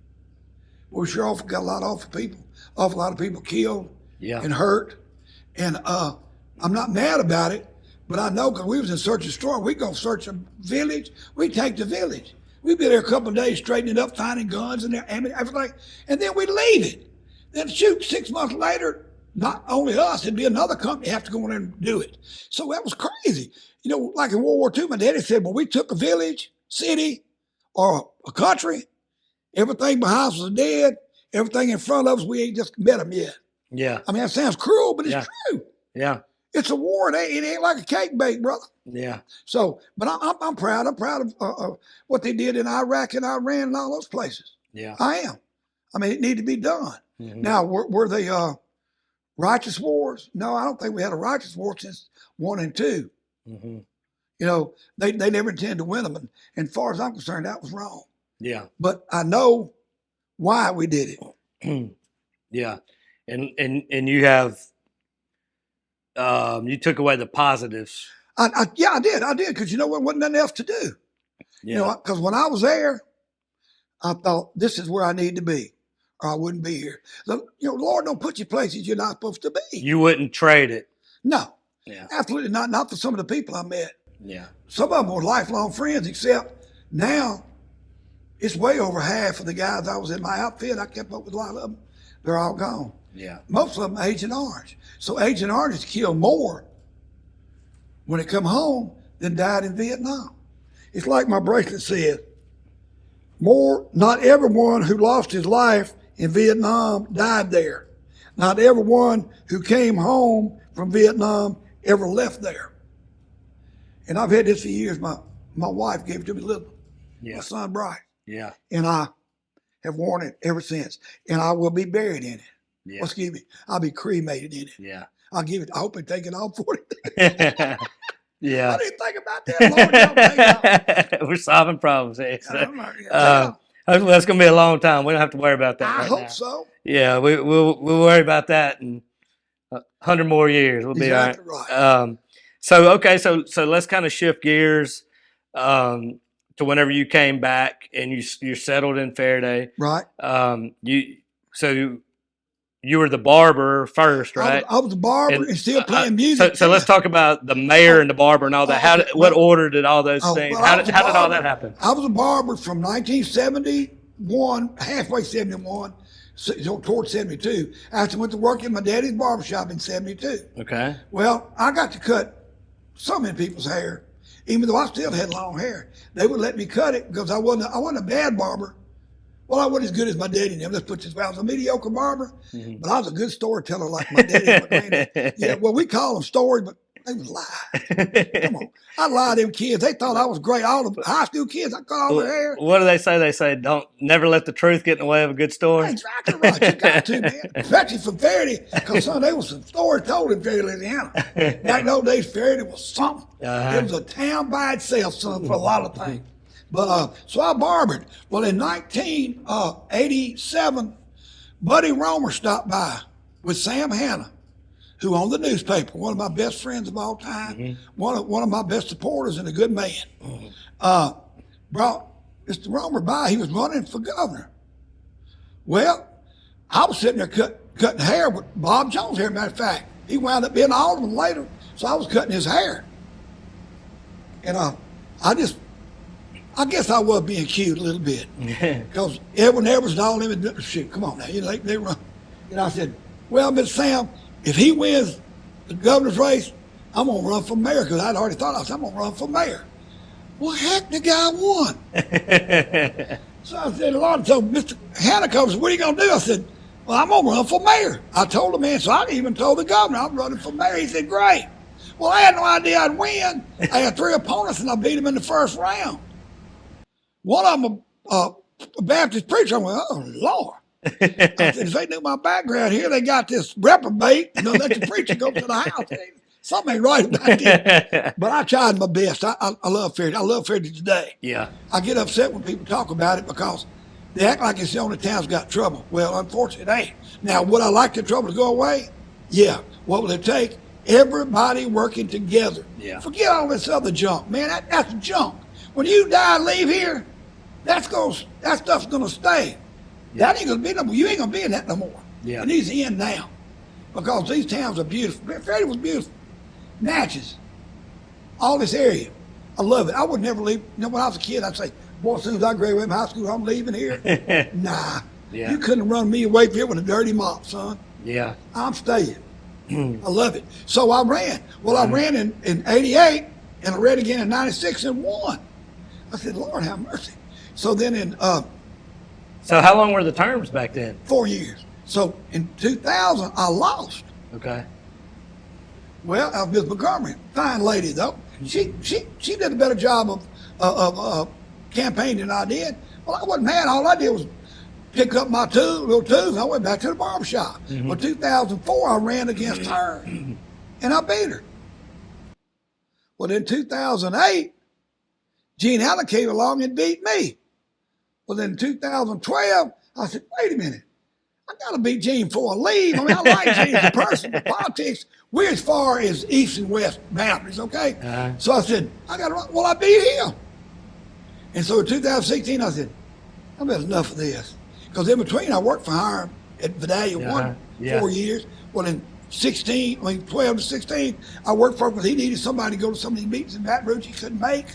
S2: But we sure got a lot of awful lot of people killed and hurt. And I'm not mad about it, but I know because we was in search and destroy. We go search a village. We take the village. We'd be there a couple of days straightening it up, finding guns and everything, and then we'd leave it. Then shoot, 6 months later, not only us, it'd be another company have to go in there and do it. So that was crazy. Like in World War II, my daddy said, when we took a village, city, or a country, everything behind us was dead. Everything in front of us, we ain't just met them yet.
S1: Yeah.
S2: I mean, that sounds cruel, but it's true.
S1: Yeah.
S2: It's a war. It ain't like a cake bake, brother.
S1: Yeah.
S2: So, but I'm proud. I'm proud of what they did in Iraq and Iran and all those places.
S1: Yeah.
S2: I am. I mean, it needed to be done.
S1: Mm-hmm.
S2: Now, were they righteous wars? No, I don't think we had a righteous war since 1 and 2.
S1: Mm-hmm.
S2: You know, they never intended to win them. And as far as I'm concerned, that was wrong.
S1: Yeah.
S2: But I know why we did it.
S1: Yeah. And you have, you took away the positives.
S2: Yeah, I did. Because you know what? Wasn't nothing else to do.
S1: Yeah.
S2: You know, because when I was there, I thought this is where I need to be, or I wouldn't be here. So, you know, Lord don't put you places you're not supposed to be.
S1: You wouldn't trade it.
S2: No.
S1: Yeah.
S2: Absolutely not. Not for some of the people I met.
S1: Yeah.
S2: Some of them were lifelong friends, except now it's way over half of the guys I was in my outfit. I kept up with a lot of them. They're all gone.
S1: Yeah.
S2: Most of them Agent Orange. So Agent Orange has killed more when they come home than died in Vietnam. It's like my bracelet said, not everyone who lost his life in Vietnam died there. Not everyone who came home from Vietnam ever left there. And I've had this for years. My wife gave it to me little.
S1: Yeah.
S2: My son Bryce.
S1: Yeah.
S2: And I have worn it ever since. And I will be buried in it.
S1: Yeah.
S2: Well, excuse me. I'll be cremated in it.
S1: Yeah.
S2: I'll give it. I hope they take it off for it.
S1: Yeah.
S2: I didn't think about that. Lord,
S1: We're solving problems. Here, so,
S2: yeah.
S1: hopefully that's going to be a long time. We don't have to worry about that.
S2: I
S1: right
S2: hope
S1: now.
S2: so.
S1: Yeah, we'll worry about that in 100 more years. We'll be
S2: Exactly
S1: all right.
S2: right.
S1: So let's kind of shift gears to whenever you came back and you're settled in Faraday.
S2: Right.
S1: You were the barber first, right?
S2: I was a barber and still playing music.
S1: So let's talk about the mayor and the barber and all that. What order did all those things?
S2: Well,
S1: How did all that happen?
S2: I was a barber from 1971, halfway 71, towards 72. After I went to work in my daddy's barbershop in 72.
S1: Okay.
S2: Well, I got to cut so many people's hair, even though I still had long hair. They would let me cut it because I wasn't a bad barber. Well, I wasn't as good as my daddy and them. Let's put this way. I was a mediocre barber, but I was a good storyteller like my daddy and my granddad. Yeah, well, we call them stories, but they was lies. Come on. I lied to them kids. They thought I was great. All the high school kids, I cut all their hair.
S1: What do they say? They say, never let the truth get in the way of a good story.
S2: Exactly right. You got to, man. Especially from Faraday, because, son, there was some stories told in Faraday, Louisiana. Back in those days, Faraday was something. It was a town by itself, son, for a lot of things. But so I barbered. Well, in 1987, Buddy Romer stopped by with Sam Hanna, who owned the newspaper, one of my best friends of all time, one of my best supporters and a good man. Brought Mr. Romer by. He was running for governor. Well, I was sitting there cutting hair with Bob Jones' hair. Matter of fact, he wound up being alderman later, so I was cutting his hair. And I guess I was being cute a little bit because Edwin Edwards and all them, shit, come on now, you know, they run. And I said, well, Mr. Sam, if he wins the governor's race, I'm going to run for mayor because I'd already thought I'm going to run for mayor. Well, heck, the guy won. So I said, a lot of times, Mr. Hanna comes, what are you going to do? I said, well, I'm going to run for mayor. I told the man, so I even told the governor I'm running for mayor. He said, great. Well, I had no idea I'd win. I had 3 opponents and I beat them in the first round. One of them, a Baptist preacher, I went, oh, Lord. I said, if they knew my background here, they got this reprobate, let the preacher go to the house. Something ain't right about this. But I tried my best. I love Faraday. I love Faraday today.
S1: Yeah.
S2: I get upset when people talk about it because they act like it's the only town's got trouble. Well, unfortunately, it ain't. Now, would I like the trouble to go away? Yeah. What will it take? Everybody working together.
S1: Yeah.
S2: Forget all this other junk, man. That's junk. When you die and leave here, that stuff's gonna stay. Yeah. That ain't gonna be no more. You ain't gonna be in that no more.
S1: Yeah.
S2: It needs to end now. Because these towns are beautiful. Faraday was beautiful. Natchez. All this area. I love it. I would never leave. You know, when I was a kid, I'd say, boy, as soon as I graduate from high school, I'm leaving here. Nah.
S1: Yeah.
S2: You couldn't run me away from here with a dirty mop, son.
S1: Yeah.
S2: I'm staying. I love it. So I ran. Well, I ran in 88 and I ran again in 96 and won. I said, Lord have mercy. So then in
S1: So how long were the terms back then?
S2: 4 years. So in 2000, I lost.
S1: Okay.
S2: Well, I was Miss Montgomery, fine lady though. She did a better job of campaigning than I did. Well, I wasn't mad. All I did was pick up my little tools, and I went back to the barber shop. Well, 2004, I ran against her, and I beat her. Well, in 2008, Gene Allen came along and beat me. Well, then in 2012, I said, wait a minute. I got to beat Gene before I leave. I mean, I like Gene as a person, but politics, we're as far as east and west boundaries, okay? So I said, I beat him. And so in 2016, I said, I've had enough of this. Because in between, I worked for Hiram at Vidalia 4 years. Well, in 12 to 16, I worked for him because he needed somebody to go to some of these meetings in Baton Rouge he couldn't make.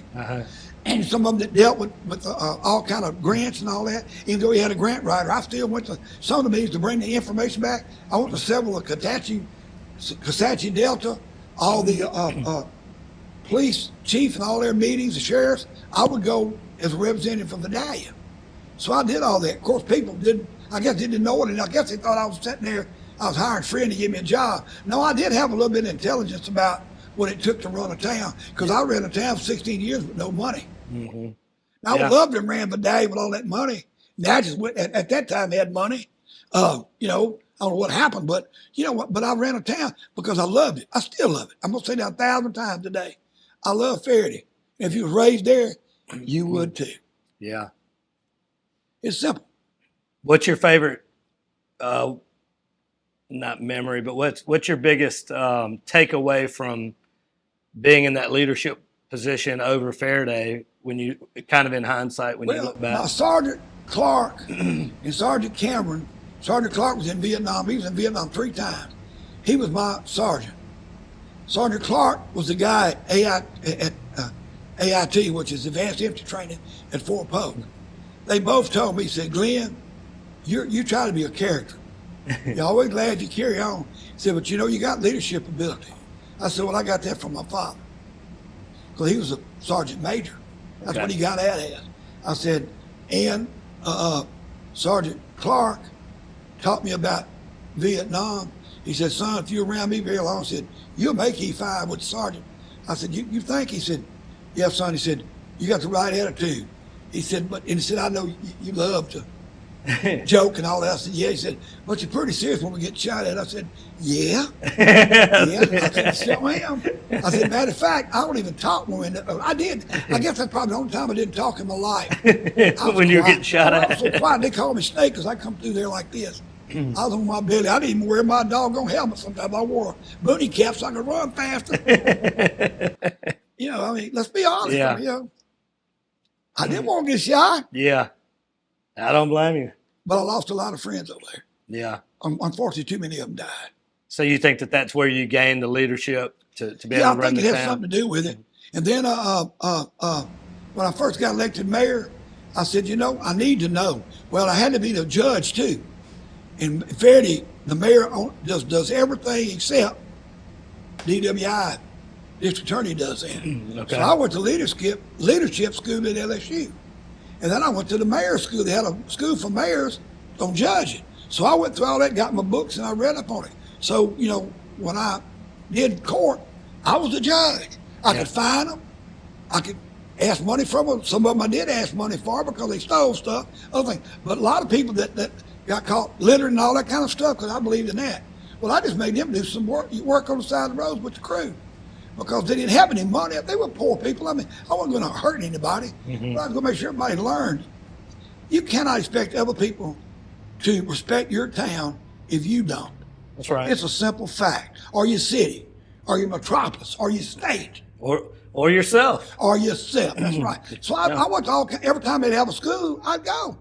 S2: And some of them that dealt with all kind of grants and all that. Even though he had a grant writer, I still went to some of the meetings to bring the information back. I went to several of Kasatchee Delta, all the police chief and all their meetings, the sheriffs. I would go as a representative from Vidalia. So I did all that. Of course, people didn't know it, and I guess they thought I was sitting there, I was hiring a friend to give me a job. No, I did have a little bit of intelligence about what it took to run a town, because I ran a town for 16 years with no money. I would love to have ran Vidalia with all that money. Natchez at that time had money. I don't know what happened, but you know what? But I ran a town because I loved it. I still love it. I'm gonna say that 1,000 times today. I love Faraday. If you was raised there, you would too.
S1: Yeah.
S2: It's simple.
S1: What's your favorite, not memory, but what's your biggest takeaway from being in that leadership position over Faraday when you, kind of in hindsight, when you look back?
S2: My Sergeant Clark and Sergeant Cameron, Sergeant Clark was in Vietnam. He was in Vietnam 3 times. He was my sergeant. Sergeant Clark was the guy at AIT, which is Advanced Infantry Training at Fort Polk. They both told me, said, Glenn, you try to be a character. You're always glad you carry on. He said, but you got leadership ability. I said, well, I got that from my father. Because he was a sergeant major. That's what he got that as. I said, and Sergeant Clark taught me about Vietnam. He said, son, if you're around me very long, he said, you'll make E5 with the sergeant. I said, you think? He said, yeah, son. He said, you got the right attitude. He said, I know you love to joke and all that. I said, yeah. He said, but you're pretty serious when we get shot at. I said, yeah. I said, still am. I said, matter of fact, I don't even talk when I did. I guess that's probably the only time I didn't talk in my life.
S1: When you were getting shot at.
S2: I was so quiet, they called me Snake because I come through there like this. I was on my belly. I didn't even wear my doggone helmet sometimes. I wore a booty cap so I could run faster. Let's be honest.
S1: Yeah.
S2: I didn't want to get shot.
S1: Yeah. I don't blame you.
S2: But I lost a lot of friends over there.
S1: Yeah.
S2: Unfortunately, too many of them died.
S1: So you think that's where you gained the leadership to be able to run the town?
S2: Yeah, I think it has something to do with it. And then when I first got elected mayor, I said, I need to know. Well, I had to be the judge too. And Faraday, the mayor does everything except DWI. District attorney does that. So I went to leadership school at LSU. And then I went to the mayor's school. They had a school for mayors on judging. So I went through all that, got my books, and I read up on it. So, when I did court, I was the judge. I could fine them. I could ask money from them. Some of them I did ask money for because they stole stuff, other things. But a lot of people that got caught littering and all that kind of stuff, because I believed in that. Well, I just made them do some work on the side of the roads with the crew, because they didn't have any money. They were poor people. I mean, I wasn't going to hurt anybody, but I was going to make sure everybody learned. You cannot expect other people to respect your town if you don't.
S1: That's right.
S2: It's a simple fact. Or your city, or your metropolis, or your state.
S1: Or yourself.
S2: Or yourself, that's right. So I went to every time they'd have a school, I'd go.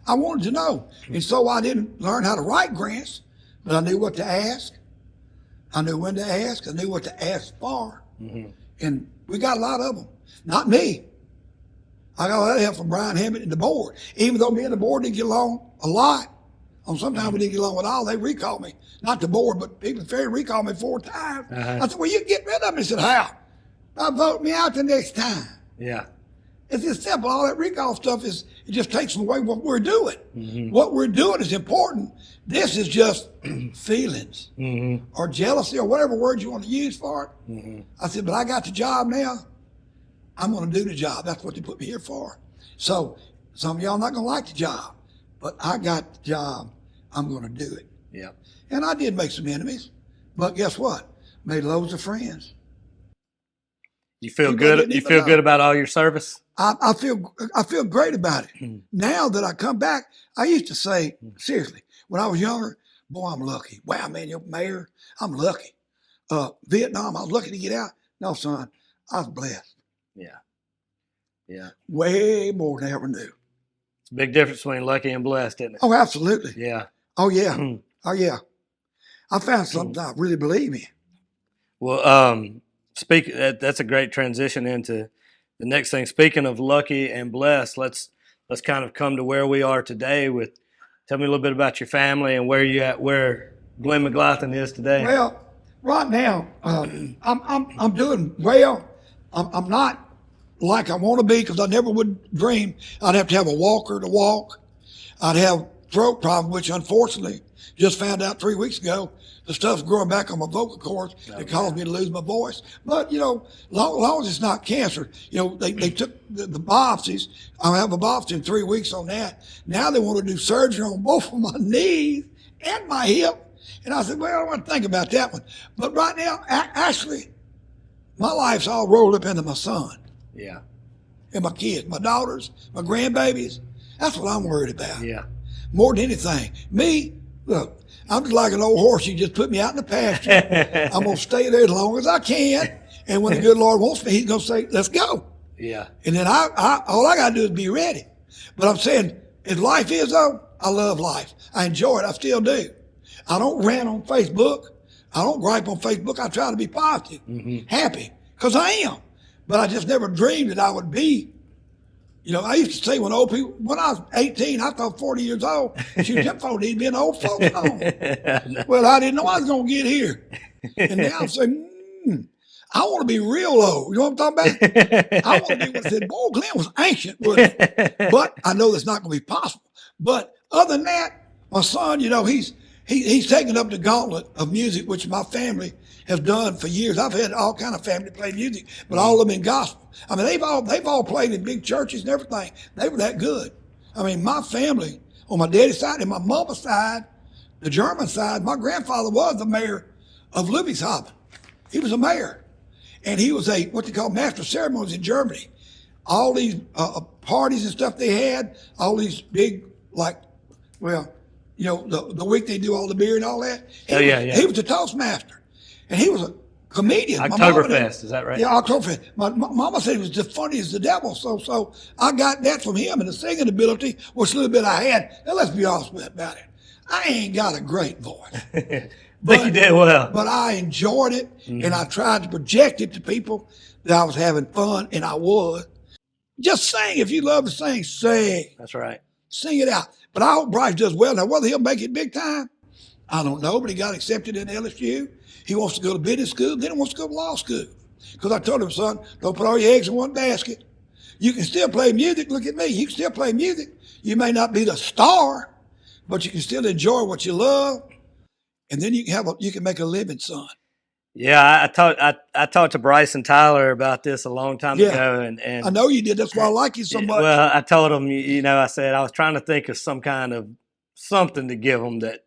S2: I wanted to know. And so I didn't learn how to write grants, but I knew what to ask. I knew when to ask. I knew what to ask for. And we got a lot of them. Not me. I got a lot of help from Brian Hammond and the board. Even though me and the board didn't get along a lot, sometimes we didn't get along at all, they recalled me. Not the board, but people at Ferry recalled me 4 times. I said, well, you get rid of me. He said, how? I'll vote me out the next time.
S1: Yeah.
S2: It's just simple. All that recall stuff it just takes away what we're doing.
S1: Mm-hmm.
S2: What we're doing is important. This is just feelings
S1: Mm-hmm.
S2: or jealousy or whatever word you want to use for it.
S1: Mm-hmm.
S2: I said, but I got the job now. I'm going to do the job. That's what they put me here for. So some of y'all not going to like the job, but I got the job. I'm going to do it.
S1: Yeah.
S2: And I did make some enemies, but guess what? Made loads of friends.
S1: You feel
S2: People
S1: good?
S2: didn't
S1: You
S2: even
S1: feel
S2: know.
S1: good about all your service?
S2: I feel great about it. Now that I come back, I used to say, seriously, when I was younger, boy, I'm lucky. Wow, man, you're mayor. I'm lucky. Vietnam, I was lucky to get out. No, son, I was blessed.
S1: Yeah. Yeah.
S2: Way more than I ever knew.
S1: It's a big difference between lucky and blessed, isn't it?
S2: Oh, absolutely.
S1: Yeah.
S2: Oh, yeah. Oh, yeah. I found something I really believe in.
S1: Well, that's a great transition into the next thing. Speaking of lucky and blessed, let's kind of come to where we are today. Tell me a little bit about your family and where Glen McGlothin is today.
S2: Well, right now, I'm doing well. I'm not like I want to be because I never would dream I'd have to have a walker to walk. I'd have throat problem, which unfortunately just found out 3 weeks ago. The stuff's growing back on my vocal cords. It caused me to lose my voice. But, long as it's not cancer, they took the biopsies. I'll have a biopsy in 3 weeks on that. Now they want to do surgery on both of my knees and my hip. And I said, well, I don't want to think about that one. But right now, actually, my life's all rolled up into my son.
S1: Yeah.
S2: And my kids, my daughters, my grandbabies. That's what I'm worried about.
S1: Yeah.
S2: More than anything. Me, look, I'm just like an old horse. You just put me out in the pasture. I'm going to stay there as long as I can. And when the good Lord wants me, he's going to say, let's go.
S1: Yeah.
S2: And then all I got to do is be ready. But I'm saying, as life is, though, I love life. I enjoy it. I still do. I don't rant on Facebook. I don't gripe on Facebook. I try to be positive, happy, because I am. But I just never dreamed that I would be. I used to say when I was 18, I thought 40 years old, shoot, them folks need to be an old folks home. Well, I didn't know I was going to get here. And now I'm saying, I want to be real old. You know what I'm talking about? I want to be what said, boy, Glen was ancient, wasn't it? But I know that's not going to be possible. But other than that, my son, he's taken up the gauntlet of music, which my family has done for years. I've had all kind of family play music, but all of them in gospel. I mean, they've all played in big churches and everything. They were that good. I mean, my family on my daddy's side and my mama's side, the German side, my grandfather was the mayor of Ludwigshafen. He was a mayor, and he was what they call master of ceremonies in Germany. All these parties and stuff they had, all these big the week they do all the beer and all that. He was a Toastmaster. And he was a comedian.
S1: Oktoberfest, is that right?
S2: Yeah, Oktoberfest. My mama said he was just funny as the devil. So I got that from him, and the singing ability, which little bit I had. Now let's be honest about it. I ain't got a great voice.
S1: But you did well.
S2: But I enjoyed it, and I tried to project it to people that I was having fun, and I was. Just sing. If you love to sing, sing.
S1: That's right.
S2: Sing it out. But I hope Bryce does well. Now, whether he'll make it big time, I don't know, but he got accepted in LSU. He wants to go to business school, then he wants to go to law school. Because I told him, son, don't put all your eggs in one basket. You can still play music. Look at me. You can still play music. You may not be the star, but you can still enjoy what you love. And then you can make a living, son.
S1: Yeah, I talked to Bryce and Tyler about this a long time ago, and
S2: I know you did. That's why I like you so much.
S1: Well, I told them, I said I was trying to think of some kind of something to give them that,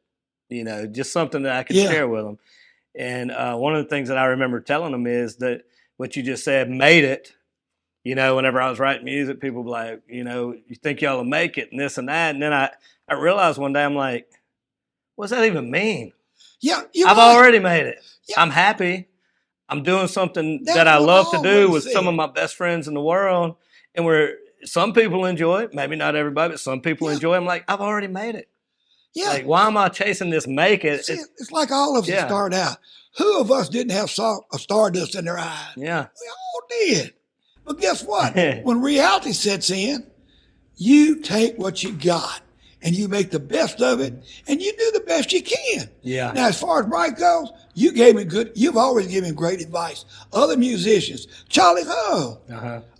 S1: just something that I could share with them. And one of the things that I remember telling them is that what you just said made it. Whenever I was writing music, people were like, you think y'all will make it and this and that. And then I realized one day, I'm like, what's that even mean?
S2: Yeah,
S1: I've already made it. Yeah. I'm happy. I'm doing something that I love to do with some of my best friends in the world. And some people enjoy it. Maybe not everybody, but some people enjoy it. I'm like, I've already made it. Yeah. Like, why am I chasing this make it?
S2: See, it's like all of us start out. Who of us didn't have a stardust in their eyes?
S1: Yeah.
S2: We all did. But guess what? When reality sets in, you take what you got and you make the best of it and you do the best you can.
S1: Yeah.
S2: Now, as far as Mike goes, you've always given him great advice. Other musicians, Charlie Ho,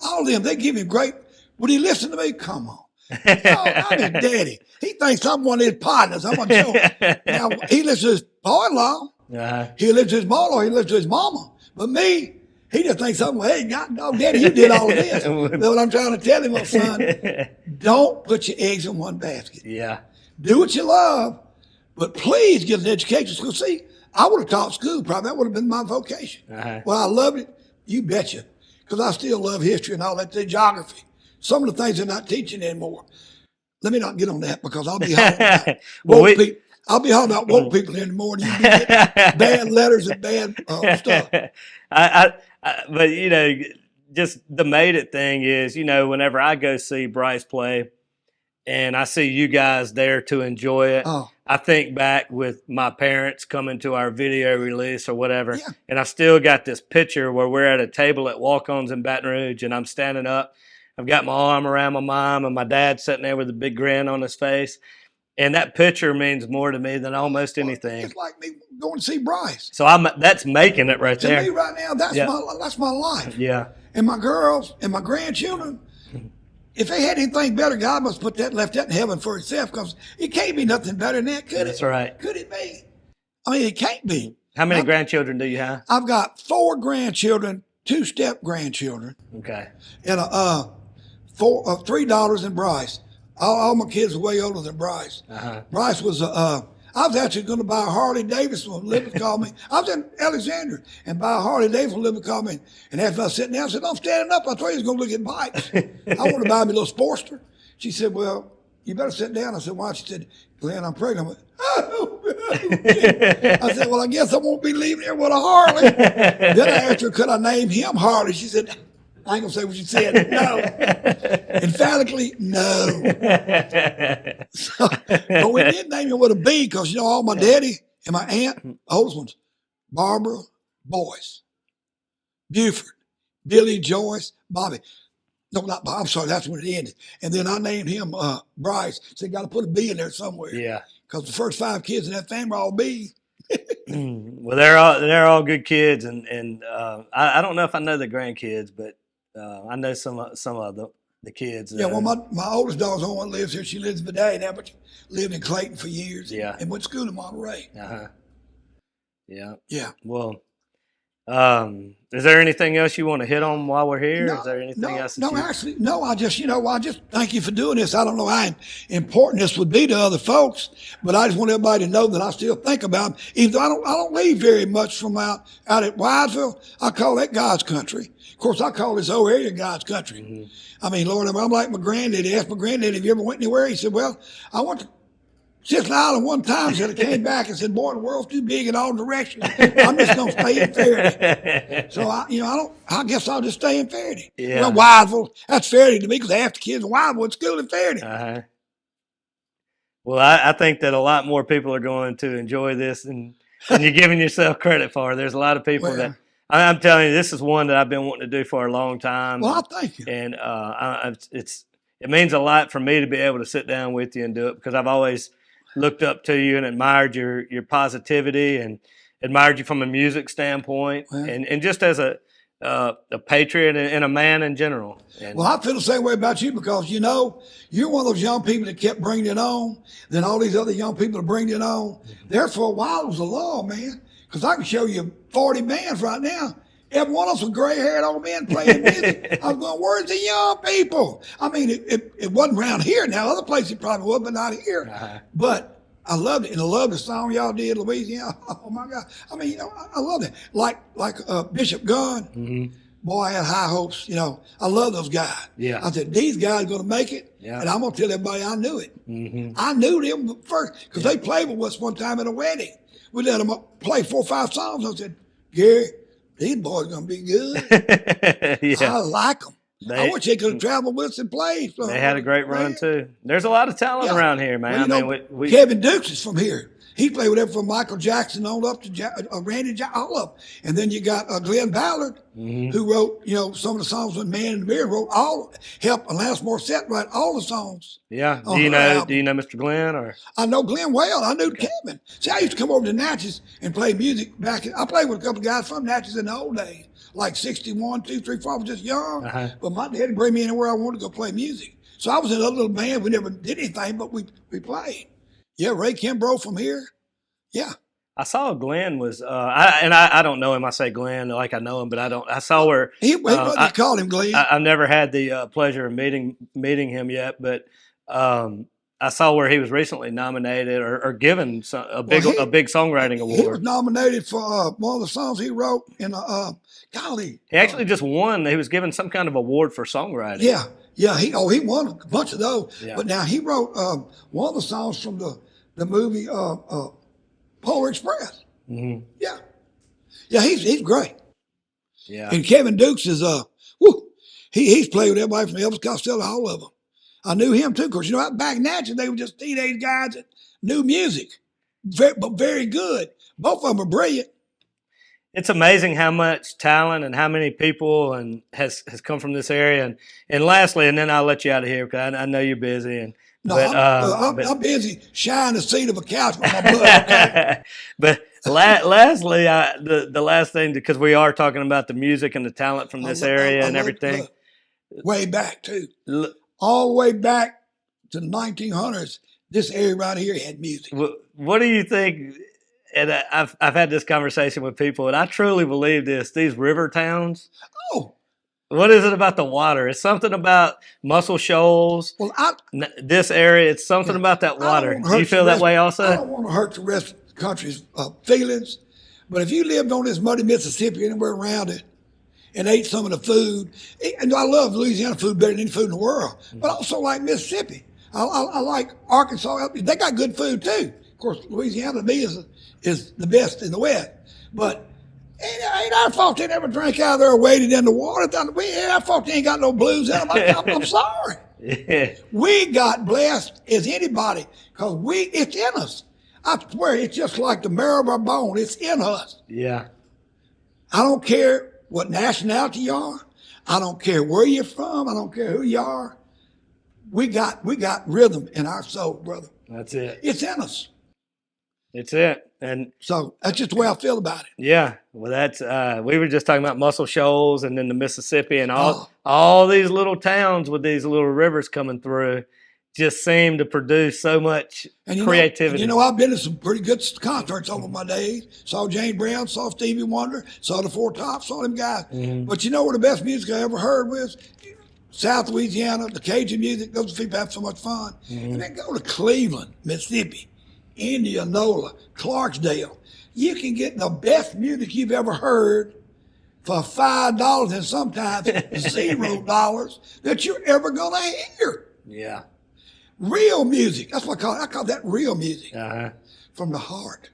S2: all of them, they give him great. Would he listen to me? Come on. Oh, I'm his daddy. He thinks I'm one of his partners. I'm going to show him. Now, he listens to his boy-in-law. He listens to his mother. He listens to his mama. But me, he just thinks something, hey, God, no, daddy, you did all of this. That's what I'm trying to tell him, my son. Don't put your eggs in one basket.
S1: Yeah.
S2: Do what you love, but please get an education. Because, see, I would have taught school probably. That would have been my vocation. Well, I loved it. You betcha. Because I still love history and all that, the geography. Some of the things they're not teaching anymore. Let me not get on that because I'll be hollering about I'll be hollering about woke people anymore, and you be getting bad letters and bad stuff.
S1: But, you know, just the made it thing is, you know, whenever I go see Bryce play and I see you guys there to enjoy it, I think back with my parents coming to our video release or whatever, and I still got this picture where we're at a table at Walk-Ons in Baton Rouge, and I'm standing up. I've got my arm around my mom, and my dad sitting there with a big grin on his face. And that picture means more to me than almost anything.
S2: It's like me going to see Bryce.
S1: So that's making it right there.
S2: To me right now, that's my life.
S1: Yeah.
S2: And my girls and my grandchildren, if they had anything better, God must left that in heaven for itself, because it can't be nothing better than that, could it?
S1: That's right.
S2: Could it be? I mean, it can't be.
S1: How many grandchildren do you have?
S2: I've got 4 grandchildren, 2 step-grandchildren.
S1: Okay.
S2: And 3 daughters and Bryce. All my kids are way older than Bryce. Bryce was I was actually going to buy a Harley Davidson when Libby called me. I was in Alexandria and buy a Harley Davidson when Libby called me. And after I was sitting down, I said, I'm standing up. I thought you was going to look at bikes. I want to buy me a little Sportster. She said, well, you better sit down. I said, why? She said, Glen, I'm pregnant. I went, oh. I said, well, I guess I won't be leaving here with a Harley. Then I asked her, could I name him Harley? She said, I ain't going to say what she said. No. Emphatically, no. So, but we did name him with a B because, you know, all my daddy and my aunt, oldest ones, Barbara, Boyce, Buford, Billy, Joyce, Bobby. No, not Bob. I'm sorry, that's when it ended. And then I named him Bryce. So you got to put a B in there somewhere. Yeah. Because the first 5 kids in that family are all B.
S1: Well, they're all good kids, and I don't know if I know the grandkids, but I know some of the kids.
S2: Yeah, well, my oldest daughter's the only one lives here. She lives in Vidalia now, but she lived in Clayton for years. Yeah. And went to school in Monterey.
S1: Yeah.
S2: Yeah.
S1: Well, is there anything else you want to hit on while we're here? Is there anything else?
S2: No, I just thank you for doing this. I don't know how important this would be to other folks, but I just want everybody to know that I still think about them. Even though I don't leave very much from out at Wiseville, I call that God's country. Of course, I call this whole area God's country. I mean, Lord, I'm like my granddaddy. I asked my granddaddy, have you ever went anywhere? He said, well, I went to Sicily Island one time, said I came back and said, boy, the world's too big in all directions. I'm just going to stay in Faraday. So, I guess I'll just stay in Faraday. Yeah. Well, Wiseville, that's Faraday to me because half the kids in Wiseville went to school in Faraday.
S1: Well, I think that a lot more people are going to enjoy this than you're giving yourself credit for. There's a lot of people that, I'm telling you, this is one that I've been wanting to do for a long time.
S2: Well, thank you.
S1: And it means a lot for me to be able to sit down with you and do it because I've always looked up to you and admired your positivity and admired you from a music standpoint and just as a patriot and a man in general.
S2: Well, I feel the same way about you because, you know, you're one of those young people that kept bringing it on. Then all these other young people are bringing it on. There for a while it was a law, man, because I can show you 40 bands right now. Every one of us with gray-haired old men playing music. I was going, where's the young people? I mean, it wasn't around here. Now, other places it probably was, but not here. But I loved it. And I love the song y'all did, Louisiana. Oh, my God. I mean, you know, I love it. Like Bishop Gunn, boy, I had high hopes. You know, I love those guys. Yeah. I said, these guys are going to make it. Yeah. And I'm going to tell everybody I knew it. I knew them first because they played with us one time at a wedding. We let them play 4 or 5 songs. I said, Gary, these boys are going to be good. I like them. I wish they could have traveled with us and played.
S1: They had a great run, too. There's a lot of talent around here, man.
S2: Well, Kevin Dukes is from here. He played with from Michael Jackson on up to Randy Jackson, all up. And then you got Glen Ballard, who wrote, some of the songs with Man in the Mirror, helped Alanis Morissette write all the songs.
S1: Yeah. Do you know Mr. Glen? Or
S2: I know Glen well. I knew Kevin. See, I used to come over to Natchez and play music I played with a couple of guys from Natchez in the old days, like 61, 2, 3, 4. I was just young, but my dad bring me anywhere I wanted to go play music. So I was in a little band. We never did anything, but we played. Yeah, Ray Kimbrough from here. Yeah.
S1: I saw Glenn was, I don't know him. I say Glenn like I know him, but I don't. I saw where
S2: he called him Glenn.
S1: I've never had the pleasure of meeting him yet, but I saw where he was recently nominated or given a big songwriting award.
S2: He was nominated for one of the songs he wrote in golly.
S1: He actually just won. He was given some kind of award for songwriting.
S2: Yeah. Yeah, he won a bunch of those.
S1: Yeah.
S2: But now he wrote one of the songs from the movie Polar Express.
S1: Mm-hmm.
S2: Yeah, yeah, he's great.
S1: Yeah,
S2: and Kevin Dukes is he's played with everybody from Elvis Costello, all of them. I knew him too, because out back in Natchez they were just teenage guys that knew music, but very good. Both of them are brilliant.
S1: It's amazing how much talent and how many people has come from this area. And lastly, and then I'll let you out of here because I know you're busy. I'm busy shying the seat of a couch with my butt. Okay? But lastly, the last thing, because we are talking about the music and the talent from this area and everything.
S2: Way back too. All the way back to the 1900s, this area right here had music.
S1: What do you think? And I've had this conversation with people, and I truly believe these river towns.
S2: Oh,
S1: what is it about the water? It's something about Muscle Shoals.
S2: Well,
S1: this area, it's something about that water. Do you feel that way also?
S2: I don't want to hurt the rest of the country's feelings, but if you lived on this muddy Mississippi anywhere around it and ate some of the food, and I love Louisiana food better than any food in the world, but also like Mississippi. I like Arkansas. They got good food too. Of course, Louisiana to me is the best in the West, but ain't our fault they never drank out of there or waded in the water. Ain't our fault they ain't got no blues in them. I'm sorry.
S1: Yeah.
S2: We got blessed as anybody because it's in us. I swear it's just like the marrow of our bone. It's in us.
S1: Yeah.
S2: I don't care what nationality you are. I don't care where you're from. I don't care who you are. We got rhythm in our soul, brother.
S1: That's it.
S2: It's in us.
S1: It's it. And
S2: so that's just the way I feel about it.
S1: Yeah. Well, that's we were just talking about Muscle Shoals and then the Mississippi and all these little towns with these little rivers coming through just seem to produce so much creativity.
S2: I've been to some pretty good concerts over my days. Saw James Brown, saw Stevie Wonder, saw the Four Tops, saw them guys. Mm-hmm. But where the best music I ever heard was? South Louisiana, the Cajun music. Those people have so much fun. Mm-hmm. And then go to Cleveland, Mississippi, Indianola, Clarksdale. You can get the best music you've ever heard for $5 and sometimes $0 that you're ever going to hear.
S1: Yeah.
S2: Real music. That's what I call that real music.
S1: Uh-huh.
S2: From the heart.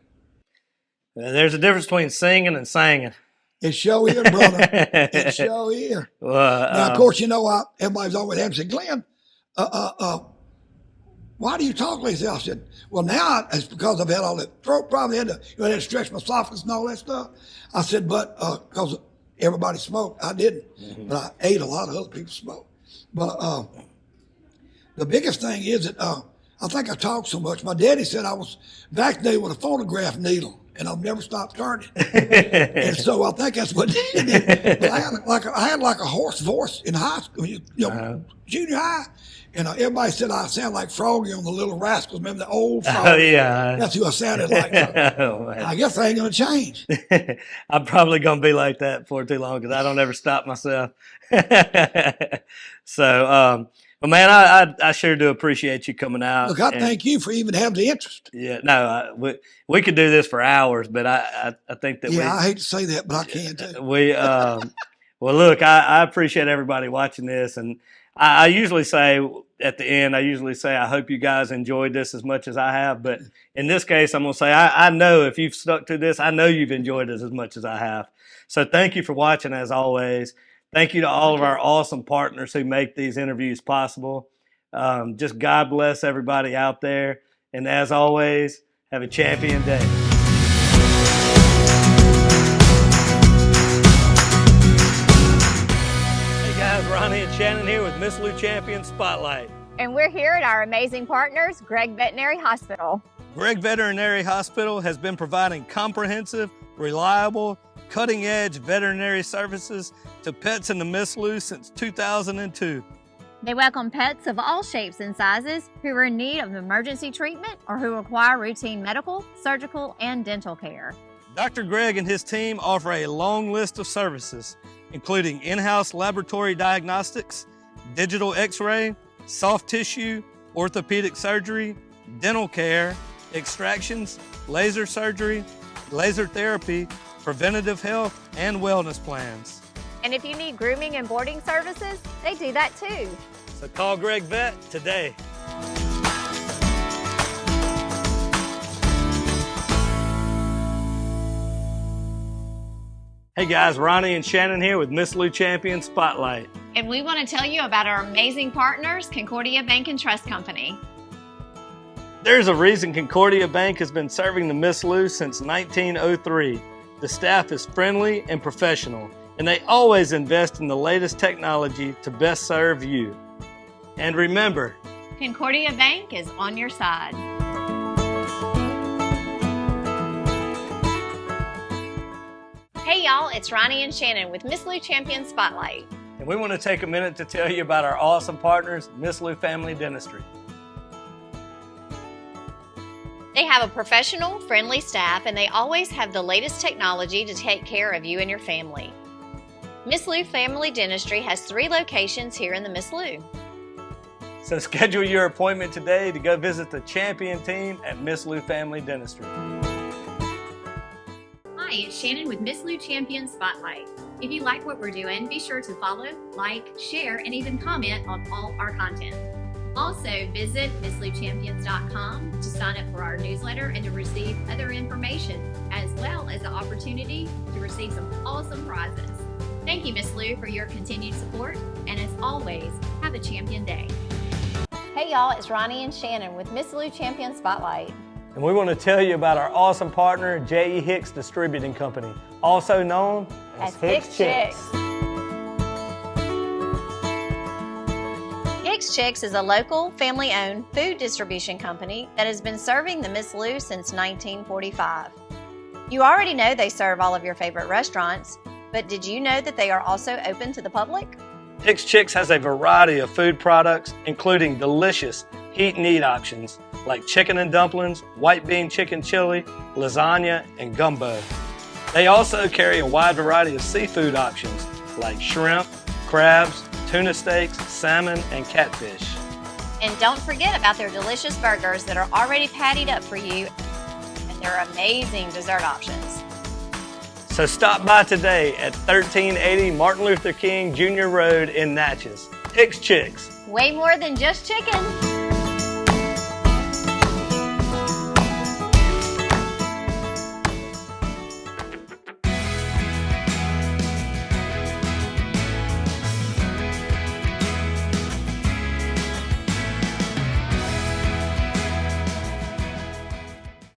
S1: There's a difference between singing and singing.
S2: It sure is, brother. It sure is. Now, of course, everybody's always asking, Glenn, why do you talk like this? I said, well, now it's because I've had all that throat problem. I had to stretch my esophagus and all that stuff. I said, but because everybody smoked, I didn't. Mm-hmm. But I ate a lot of other people's smoke. But the biggest thing is that I think I talk so much. My daddy said I was vaccinated with a phonograph needle, and I've never stopped turning. And so I think that's what did it. But I had like a hoarse voice in high school, junior high. And everybody said I sound like Froggy on the Little Rascals. Remember the old Froggy? Oh, yeah. That's who I sounded like. So I guess I ain't going to change.
S1: I'm probably going to be like that for too long because I don't ever stop myself. So, well, man, I sure do appreciate you coming out.
S2: Look, I thank you for even having the interest.
S1: Yeah, no, we could do this for hours, but I think that
S2: I hate to say that, but I can too.
S1: Well, look, I appreciate everybody watching this, and I usually say at the end, I hope you guys enjoyed this as much as I have. But in this case, I'm going to say I know if you've stuck to this, I know you've enjoyed this as much as I have. So thank you for watching as always. Thank you to all of our awesome partners who make these interviews possible. Just God bless everybody out there. And as always, Have a champion day. Hey guys, Ronnie and Shannon here with Miss Lou Champion Spotlight.
S3: And we're here at our amazing partners, Gregg Veterinary Hospital.
S1: Gregg Veterinary Hospital has been providing comprehensive, reliable, cutting-edge veterinary services to pets in the Miss Lou since 2002.
S3: They welcome pets of all shapes and sizes who are in need of emergency treatment or who require routine medical, surgical, and dental care.
S1: Dr. Gregg and his team offer a long list of services, including in-house laboratory diagnostics, digital x-ray, soft tissue, orthopedic surgery, dental care, extractions, laser surgery, laser therapy, preventative health, and wellness plans.
S3: And if you need grooming and boarding services, they do that too.
S1: So call Gregg Vet today. Hey guys, Ronnie and Shannon here with Miss Lou Champion Spotlight.
S3: And we want to tell you about our amazing partners, Concordia Bank and Trust Company.
S1: There's a reason Concordia Bank has been serving the Miss Lou since 1903. The staff is friendly and professional, and they always invest in the latest technology to best serve you. And remember,
S3: Concordia Bank is on your side. Hey y'all, it's Ronnie and Shannon with Miss Lou Champion Spotlight.
S1: and we want to take a minute to tell you about our awesome partners, Miss Lou Family Dentistry.
S3: They have a professional, friendly staff, and they always have the latest technology to take care of you and your family. Miss Lou Family Dentistry has 3 locations here in the Miss Lou.
S1: So schedule your appointment today to go visit the champion team at Miss Lou Family Dentistry.
S3: Hi, it's Shannon with Miss Lou Champion Spotlight. If you like what we're doing, be sure to follow, like, share, and even comment on all our content. Also, visit MissLouChampions.com to sign up for our newsletter and to receive other information, as well as the opportunity to receive some awesome prizes. Thank you, Miss Lou, for your continued support, and as always, have a champion day. Hey y'all, it's Ronnie and Shannon with Miss Lou Champion Spotlight.
S1: And we want to tell you about our awesome partner, J.E. Hicks Distributing Company, also known as Hicks Chicks.
S3: Hicks Chicks is a local, family-owned food distribution company that has been serving the Miss Lou since 1945. You already know they serve all of your favorite restaurants, but did you know that they are also open to the public?
S1: Hicks Chicks has a variety of food products, including delicious heat and eat options like chicken and dumplings, white bean chicken chili, lasagna, and gumbo. They also carry a wide variety of seafood options like shrimp, crabs, tuna steaks, salmon, and catfish.
S3: And don't forget about their delicious burgers that are already pattied up for you, and their amazing dessert options.
S1: So stop by today at 1380 Martin Luther King Jr. Road in Natchez. Hicks Chicks.
S3: Way more than just chicken.